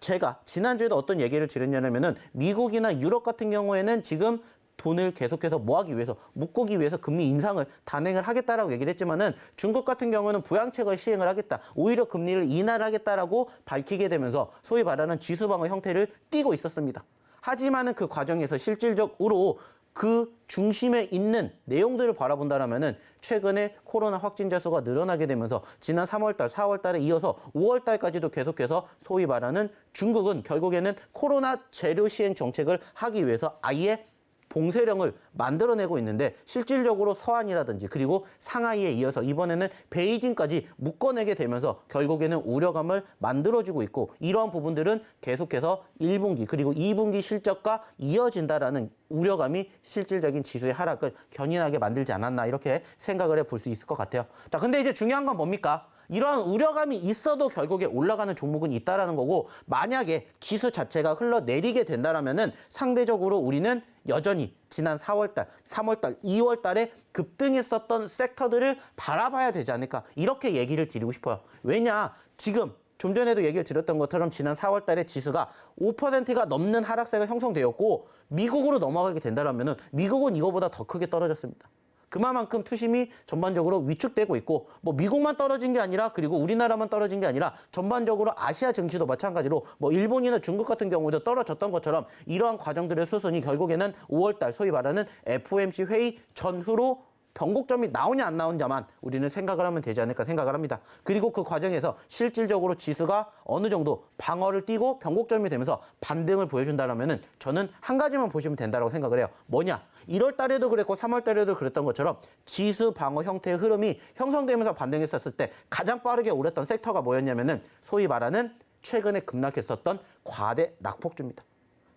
제가 지난주에도 어떤 얘기를 드렸냐면은 미국이나 유럽 같은 경우에는 지금 돈을 계속해서 뭐하기 위해서, 묶기 위해서 금리 인상을 단행을 하겠다라고 얘기를 했지만은 중국 같은 경우는 부양책을 시행을 하겠다. 오히려 금리를 인하를 하겠다라고 밝히게 되면서 소위 말하는 지수 방어 형태를 띠고 있었습니다. 하지만은 그 과정에서 실질적으로 그 중심에 있는 내용들을 바라본다면은 최근에 코로나 확진자 수가 늘어나게 되면서 지난 3월달, 4월달에 이어서 5월달까지도 계속해서 소위 말하는 중국은 결국에는 코로나 재료 시행 정책을 하기 위해서 아예 봉쇄령을 만들어내고 있는데 실질적으로 서한이라든지 그리고 상하이에 이어서 이번에는 베이징까지 묶어내게 되면서 결국에는 우려감을 만들어주고 있고 이러한 부분들은 계속해서 1분기 그리고 2분기 실적과 이어진다라는 우려감이 실질적인 지수의 하락을 견인하게 만들지 않았나 이렇게 생각을 해볼 수 있을 것 같아요. 자, 근데 이제 중요한 건 뭡니까? 이러한 우려감이 있어도 결국에 올라가는 종목은 있다라는 거고, 만약에 지수 자체가 흘러내리게 된다라면은 상대적으로 우리는 여전히 지난 4월달, 3월달, 2월달에 급등했었던 섹터들을 바라봐야 되지 않을까, 이렇게 얘기를 드리고 싶어요. 왜냐, 지금 좀 전에도 얘기를 드렸던 것처럼 지난 4월 달에 지수가 5%가 넘는 하락세가 형성되었고, 미국으로 넘어가게 된다면 미국은 이거보다 더 크게 떨어졌습니다. 그만큼 투심이 전반적으로 위축되고 있고, 뭐 미국만 떨어진 게 아니라, 그리고 우리나라만 떨어진 게 아니라 전반적으로 아시아 증시도 마찬가지로 뭐 일본이나 중국 같은 경우도 떨어졌던 것처럼 이러한 과정들의 수순이 결국에는 5월 달 소위 말하는 FOMC 회의 전후로 변곡점이 나오냐 안 나오냐만 우리는 생각을 하면 되지 않을까 생각을 합니다. 그리고 그 과정에서 실질적으로 지수가 어느 정도 방어를 띄고 변곡점이 되면서 반등을 보여준다면 저는 한 가지만 보시면 된다고 생각을 해요. 뭐냐? 1월 달에도 그랬고 3월 달에도 그랬던 것처럼 지수 방어 형태의 흐름이 형성되면서 반등했었을 때 가장 빠르게 오랬던 섹터가 뭐였냐면은 소위 말하는 최근에 급락했었던 과대 낙폭주입니다.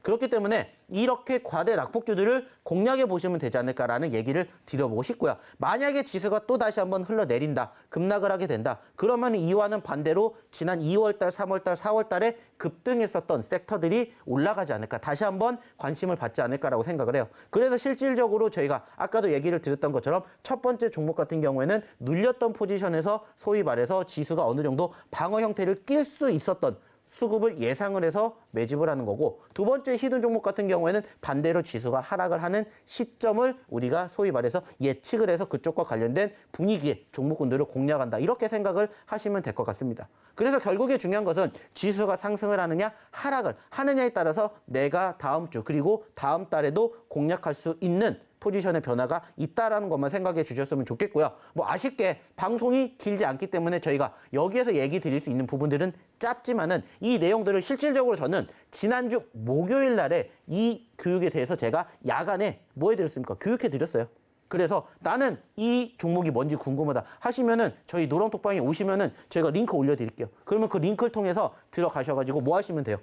그렇기 때문에 이렇게 과대 낙폭주들을 공략해 보시면 되지 않을까라는 얘기를 드려보고 싶고요. 만약에 지수가 또 다시 한번 흘러내린다, 급락을 하게 된다, 그러면 이와는 반대로 지난 2월달, 3월달, 4월달에 급등했었던 섹터들이 올라가지 않을까, 다시 한번 관심을 받지 않을까라고 생각을 해요. 그래서 실질적으로 저희가 아까도 얘기를 드렸던 것처럼 첫 번째 종목 같은 경우에는 눌렸던 포지션에서 소위 말해서 지수가 어느 정도 방어 형태를 낄 수 있었던 수급을 예상을 해서 매집을 하는 거고, 두 번째 히든 종목 같은 경우에는 반대로 지수가 하락을 하는 시점을 우리가 소위 말해서 예측을 해서 그쪽과 관련된 분위기의 종목군들을 공략한다, 이렇게 생각을 하시면 될 것 같습니다. 그래서 결국에 중요한 것은 지수가 상승을 하느냐 하락을 하느냐에 따라서 내가 다음 주 그리고 다음 달에도 공략할 수 있는 포지션의 변화가 있다라는 것만 생각해 주셨으면 좋겠고요. 뭐 아쉽게 방송이 길지 않기 때문에 저희가 여기에서 얘기 드릴 수 있는 부분들은 짧지만은 이 내용들을 실질적으로 저는 지난주 목요일 날에 이 교육에 대해서 제가 야간에 뭐 해드렸습니까? 교육해 드렸어요. 그래서 나는 이 종목이 뭔지 궁금하다 하시면은 저희 노랑톡방에 오시면은 저희가 링크 올려드릴게요. 그러면 그 링크를 통해서 들어가셔가지고 뭐 하시면 돼요?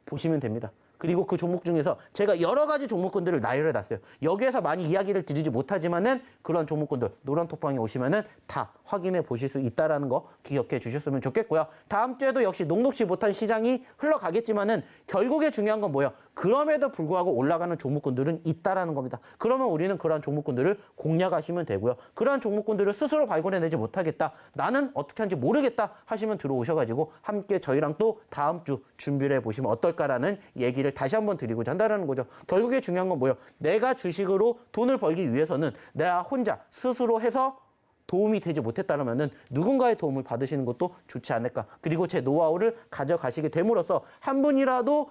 보시면 됩니다. 그리고 그 종목 중에서 제가 여러 가지 종목군들을 나열해 놨어요. 여기에서 많이 이야기를 드리지 못하지만은 그런 종목군들 노란톡방에 오시면은 다 확인해 보실 수 있다라는 거 기억해 주셨으면 좋겠고요. 다음 주에도 역시 녹록지 못한 시장이 흘러가겠지만은 결국에 중요한 건 뭐예요? 그럼에도 불구하고 올라가는 종목군들은 있다라는 겁니다. 그러면 우리는 그러한 종목군들을 공략하시면 되고요. 그러한 종목군들을 스스로 발굴해내지 못하겠다, 나는 어떻게 하는지 모르겠다 하시면 들어오셔가지고 함께 저희랑 또 다음 주 준비를 해보시면 어떨까라는 얘기를 다시 한번 드리고자 한다는 거죠. 결국에 중요한 건 뭐예요? 내가 주식으로 돈을 벌기 위해서는 내가 혼자 스스로 해서 도움이 되지 못했다면 누군가의 도움을 받으시는 것도 좋지 않을까. 그리고 제 노하우를 가져가시게 됨으로써 한 분이라도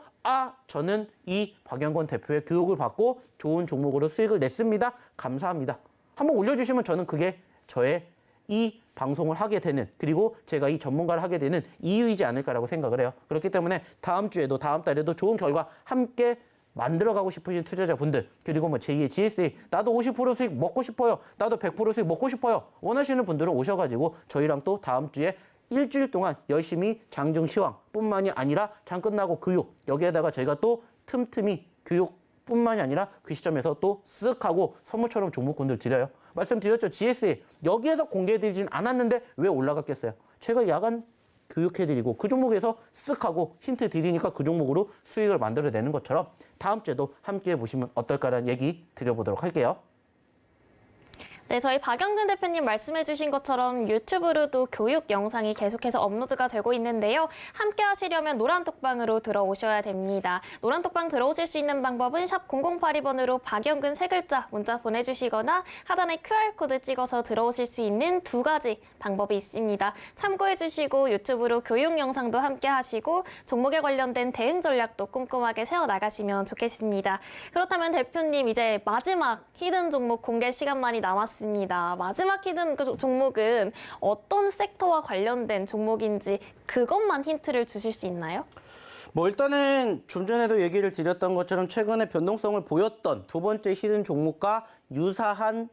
저는 이 박영권 대표의 교육을 받고 좋은 종목으로 수익을 냈습니다, 감사합니다, 한번 올려주시면 저는 그게 저의 이 방송을 하게 되는, 그리고 제가 이 전문가를 하게 되는 이유이지 않을까라고 생각을 해요. 그렇기 때문에 다음 주에도 다음 달에도 좋은 결과 함께 만들어가고 싶으신 투자자분들, 그리고 뭐 제2의 GSA, 나도 50% 수익 먹고 싶어요, 나도 100% 수익 먹고 싶어요 원하시는 분들은 오셔가지고 저희랑 또 다음 주에 일주일 동안 열심히 장중 시황 뿐만이 아니라 장 끝나고 교육, 여기에다가 저희가 또 틈틈이 교육뿐만이 아니라 그 시점에서 또 쓱 하고 선물처럼 종목군들 드려요. 말씀드렸죠. GSA 여기에서 공개해드리진 않았는데 왜 올라갔겠어요? 제가 야간 교육해드리고 그 종목에서 쓱 하고 힌트 드리니까 그 종목으로 수익을 만들어내는 것처럼 다음 주에도 함께 해보시면 어떨까라는 얘기 드려보도록 할게요. 네, 저희 박영근 대표님 말씀해주신 것처럼 유튜브로도 교육 영상이 계속해서 업로드가 되고 있는데요. 함께 하시려면 노란톡방으로 들어오셔야 됩니다. 노란톡방 들어오실 수 있는 방법은 샵 0082번으로 박영근 세 글자 문자 보내주시거나 하단에 QR코드 찍어서 들어오실 수 있는 두 가지 방법이 있습니다. 참고해주시고 유튜브로 교육 영상도 함께 하시고 종목에 관련된 대응 전략도 꼼꼼하게 세워나가시면 좋겠습니다. 그렇다면 대표님, 이제 마지막 히든 종목 공개 시간만이 남았습니다. 마지막 히든 종목은 어떤 섹터와 관련된 종목인지 그것만 힌트를 주실 수 있나요? 뭐 일단은 좀 전에도 얘기를 드렸던 것처럼 최근에 변동성을 보였던 두 번째 히든 종목과 유사한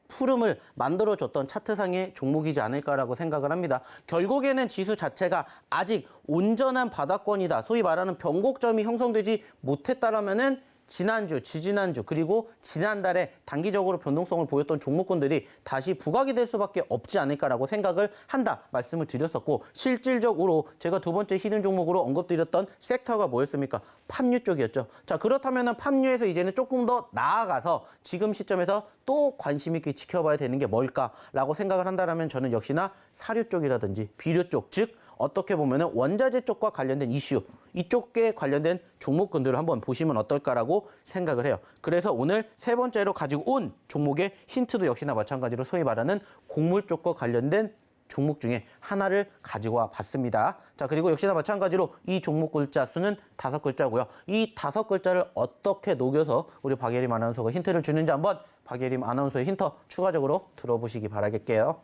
푸름을 만들어줬던 차트상의 종목이지 않을까라고 생각을 합니다. 결국에는 지수 자체가 아직 온전한 바닥권이다, 소위 말하는 변곡점이 형성되지 못했다라면은 지난주, 지지난주, 그리고 지난달에 단기적으로 변동성을 보였던 종목군들이 다시 부각이 될 수밖에 없지 않을까라고 생각을 한다 말씀을 드렸었고, 실질적으로 제가 두 번째 히든 종목으로 언급드렸던 섹터가 뭐였습니까? 팜유 쪽이었죠. 자, 그렇다면 팜유에서 이제는 조금 더 나아가서 지금 시점에서 또 관심 있게 지켜봐야 되는 게 뭘까라고 생각을 한다면 저는 역시나 사료 쪽이라든지 비료 쪽, 즉 어떻게 보면 원자재 쪽과 관련된 이슈, 이쪽에 관련된 종목군들을 한번 보시면 어떨까라고 생각을 해요. 그래서 오늘 세 번째로 가지고 온 종목의 힌트도 역시나 마찬가지로 소위 말하는 곡물 쪽과 관련된 종목 중에 하나를 가지고 와 봤습니다. 자, 그리고 역시나 마찬가지로 이 종목 글자 수는 5글자고요. 이 5글자를 어떻게 녹여서 우리 박예림 아나운서가 힌트를 주는지 한번 박예림 아나운서의 힌트 추가적으로 들어보시기 바라겠게요.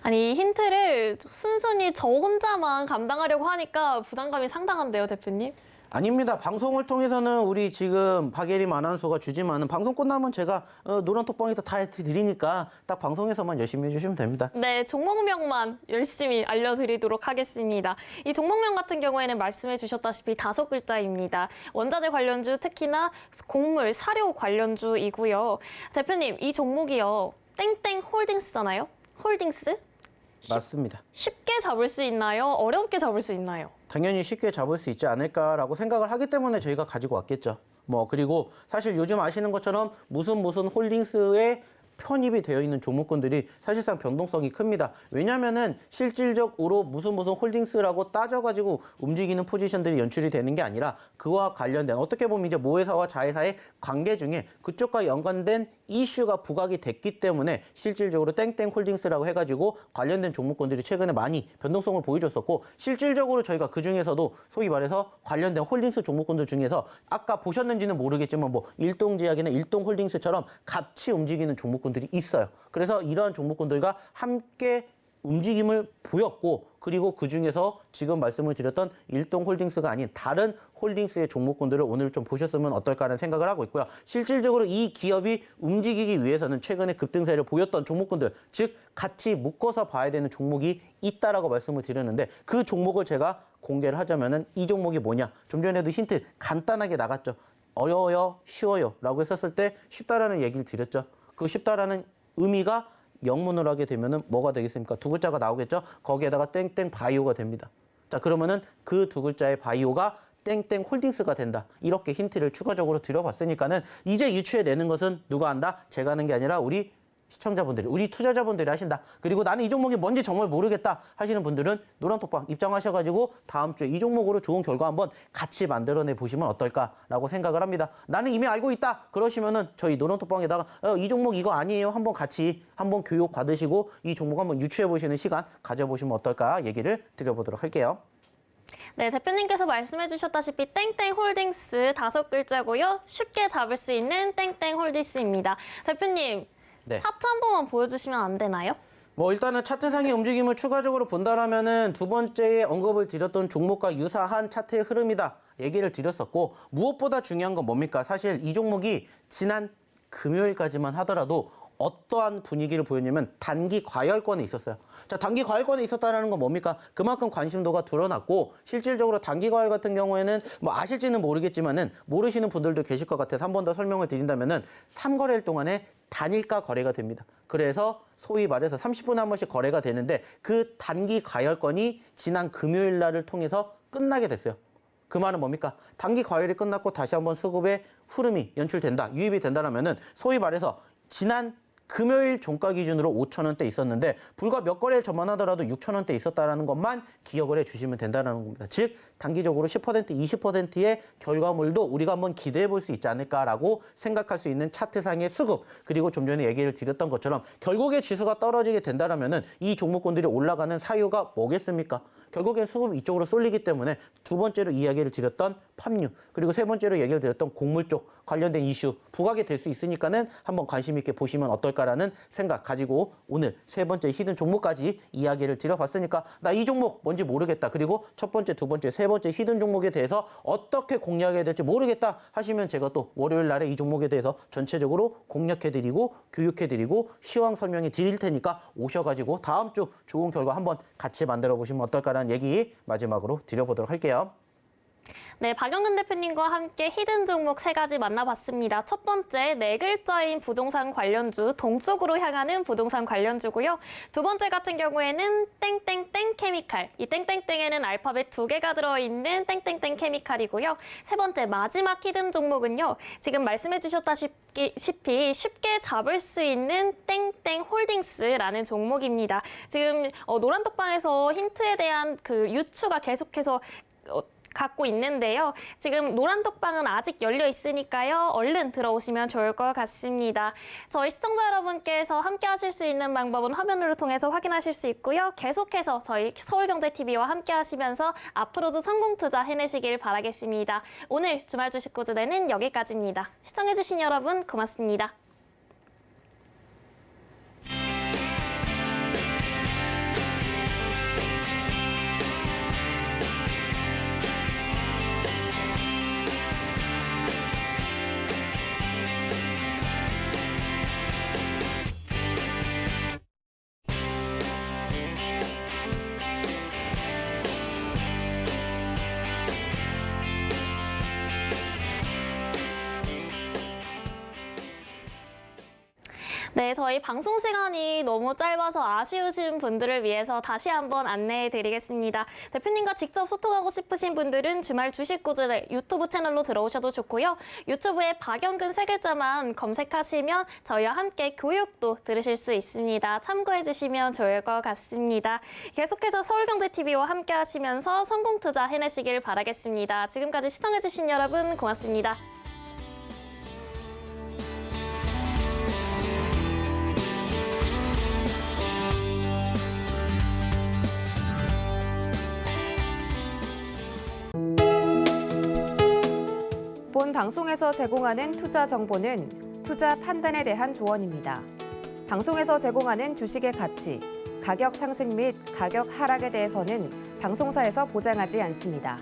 아니, 힌트를 순순히 저 혼자만 감당하려고 하니까 부담감이 상당한데요, 대표님? 아닙니다. 방송을 통해서는 우리 지금 박예림 아나운서가 주지만은 방송 끝나면 제가 노란톡방에서 다 해드리니까 딱 방송에서만 열심히 해주시면 됩니다. 네, 종목명만 열심히 알려드리도록 하겠습니다. 이 종목명 같은 경우에는 말씀해 주셨다시피 5글자입니다. 원자재 관련주, 특히나 곡물, 사료 관련주이고요. 대표님, 이 종목이요. 땡땡 홀딩스잖아요? 홀딩스? 맞습니다. 쉽게 잡을 수 있나요? 어렵게 잡을 수 있나요? 당연히 쉽게 잡을 수 있지 않을까라고 생각을 하기 때문에 저희가 가지고 왔겠죠. 그리고 사실 요즘 아시는 것처럼 무슨 홀딩스에 편입이 되어 있는 종목군들이 사실상 변동성이 큽니다. 왜냐면은 실질적으로 무슨 홀딩스라고 따져가지고 움직이는 포지션들이 연출이 되는 게 아니라 그와 관련된 어떻게 보면 이제 모회사와 자회사의 관계 중에 그쪽과 연관된 이슈가 부각이 됐기 때문에 실질적으로 땡땡 홀딩스라고 해가지고 관련된 종목군들이 최근에 많이 변동성을 보여줬었고, 실질적으로 저희가 그 중에서도 소위 말해서 관련된 홀딩스 종목군들 중에서 아까 보셨는지는 모르겠지만 일동제약이나 일동홀딩스처럼 같이 움직이는 종목군들이 있어요. 그래서 이러한 종목군들과 함께 움직임을 보였고, 그리고 그 중에서 지금 말씀을 드렸던 일동홀딩스가 아닌 다른 홀딩스의 종목군들을 오늘 좀 보셨으면 어떨까라는 생각을 하고 있고요. 실질적으로 이 기업이 움직이기 위해서는 최근에 급등세를 보였던 종목군들, 즉 같이 묶어서 봐야 되는 종목이 있다라고 말씀을 드렸는데, 그 종목을 제가 공개를 하자면은 이 종목이 뭐냐? 좀 전에도 힌트 간단하게 나갔죠. 어려워요, 쉬워요 라고 했었을 때 쉽다라는 얘기를 드렸죠. 그 쉽다라는 의미가 영문으로 하게 되면은 뭐가 되겠습니까? 2글자가 나오겠죠? 거기에다가 땡땡 바이오가 됩니다. 자, 그러면은 그 2글자의 바이오가 땡땡 홀딩스가 된다. 이렇게 힌트를 추가적으로 드려봤으니까는 이제 유추해내는 것은 누가 한다? 제가 하는 게 아니라 우리 시청자분들이, 우리 투자자분들이 하신다. 그리고 나는 이 종목이 뭔지 정말 모르겠다 하시는 분들은 노란톡방 입장하셔가지고 다음 주에 이 종목으로 좋은 결과 한번 같이 만들어내 보시면 어떨까라고 생각을 합니다. 나는 이미 알고 있다 그러시면은 저희 노란톡방에다가 이 종목 이거 아니에요, 한번 같이 한번 교육 받으시고 이 종목 한번 유추해 보시는 시간 가져보시면 어떨까 얘기를 드려보도록 할게요. 네, 대표님께서 말씀해 주셨다시피 땡땡 홀딩스 5글자고요. 쉽게 잡을 수 있는 땡땡 홀딩스입니다. 대표님, 네. 차트 한 번만 보여주시면 안 되나요? 일단은 차트상의 움직임을 추가적으로 본다라면은 두 번째에 언급을 드렸던 종목과 유사한 차트의 흐름이다 얘기를 드렸었고, 무엇보다 중요한 건 뭡니까? 사실 이 종목이 지난 금요일까지만 하더라도 어떠한 분위기를 보였냐면 단기 과열권에 있었어요. 자, 단기 과열권에 있었다는 건 뭡니까? 그만큼 관심도가 드러났고, 실질적으로 단기 과열 같은 경우에는 아실지는 모르겠지만은 모르시는 분들도 계실 것 같아서 한 번 더 설명을 드린다면은 3거래일 동안에 단일가 거래가 됩니다. 그래서 소위 말해서 30분에 한 번씩 거래가 되는데 그 단기 과열권이 지난 금요일 날을 통해서 끝나게 됐어요. 그 말은 뭡니까? 단기 과열이 끝났고 다시 한번 수급의 흐름이 연출된다, 유입이 된다라면은 소위 말해서 지난 금요일 종가 기준으로 5,000원대 있었는데 불과 몇 거래일 전만 하더라도 6,000원대 있었다는 것만 기억을 해주시면 된다는 겁니다. 즉 단기적으로 10%, 20%의 결과물도 우리가 한번 기대해 볼 수 있지 않을까라고 생각할 수 있는 차트상의 수급, 그리고 좀 전에 얘기를 드렸던 것처럼 결국에 지수가 떨어지게 된다면 이 종목군들이 올라가는 사유가 뭐겠습니까? 결국엔 수급이 이쪽으로 쏠리기 때문에 두 번째로 이야기를 드렸던 팜유, 그리고 세 번째로 얘기를 드렸던 곡물 쪽 관련된 이슈 부각이 될 수 있으니까는 한번 관심 있게 보시면 어떨까라는 생각 가지고 오늘 세 번째 히든 종목까지 이야기를 드려봤으니까 나 이 종목 뭔지 모르겠다, 그리고 첫 번째, 두 번째, 세 번째 히든 종목에 대해서 어떻게 공략해야 될지 모르겠다 하시면 제가 또 월요일 날에 이 종목에 대해서 전체적으로 공략해드리고 교육해드리고 시황 설명해 드릴 테니까 오셔가지고 다음 주 좋은 결과 한번 같이 만들어 보시면 어떨까라는 얘기 마지막으로 드려보도록 할게요. 네, 박영근 대표님과 함께 히든 종목 3가지 만나봤습니다. 첫 번째, 4글자인 부동산 관련주, 동쪽으로 향하는 부동산 관련주고요. 두 번째 같은 경우에는 땡땡땡 케미칼. 이 땡땡땡에는 알파벳 2개가 들어있는 땡땡땡 케미칼이고요. 세 번째, 마지막 히든 종목은요. 지금 말씀해 주셨다시피 쉽게 잡을 수 있는 땡땡 홀딩스라는 종목입니다. 지금 노란톡방에서 힌트에 대한 그 유추가 계속해서 갖고 있는데요. 지금 노란톡방은 아직 열려 있으니까요. 얼른 들어오시면 좋을 것 같습니다. 저희 시청자 여러분께서 함께 하실 수 있는 방법은 화면으로 통해서 확인하실 수 있고요. 계속해서 저희 서울경제TV와 함께 하시면서 앞으로도 성공 투자 해내시길 바라겠습니다. 오늘 주말 주식 구조대는 여기까지입니다. 시청해주신 여러분 고맙습니다. 네, 저희 방송 시간이 너무 짧아서 아쉬우신 분들을 위해서 다시 한번 안내해 드리겠습니다. 대표님과 직접 소통하고 싶으신 분들은 주말 주식구조대 유튜브 채널로 들어오셔도 좋고요. 유튜브에 박영근 3글자만 검색하시면 저희와 함께 교육도 들으실 수 있습니다. 참고해 주시면 좋을 것 같습니다. 계속해서 서울경제TV와 함께 하시면서 성공투자 해내시길 바라겠습니다. 지금까지 시청해 주신 여러분 고맙습니다. 본 방송에서 제공하는 투자 정보는 투자 판단에 대한 조언입니다. 방송에서 제공하는 주식의 가치, 가격 상승 및 가격 하락에 대해서는 방송사에서 보장하지 않습니다.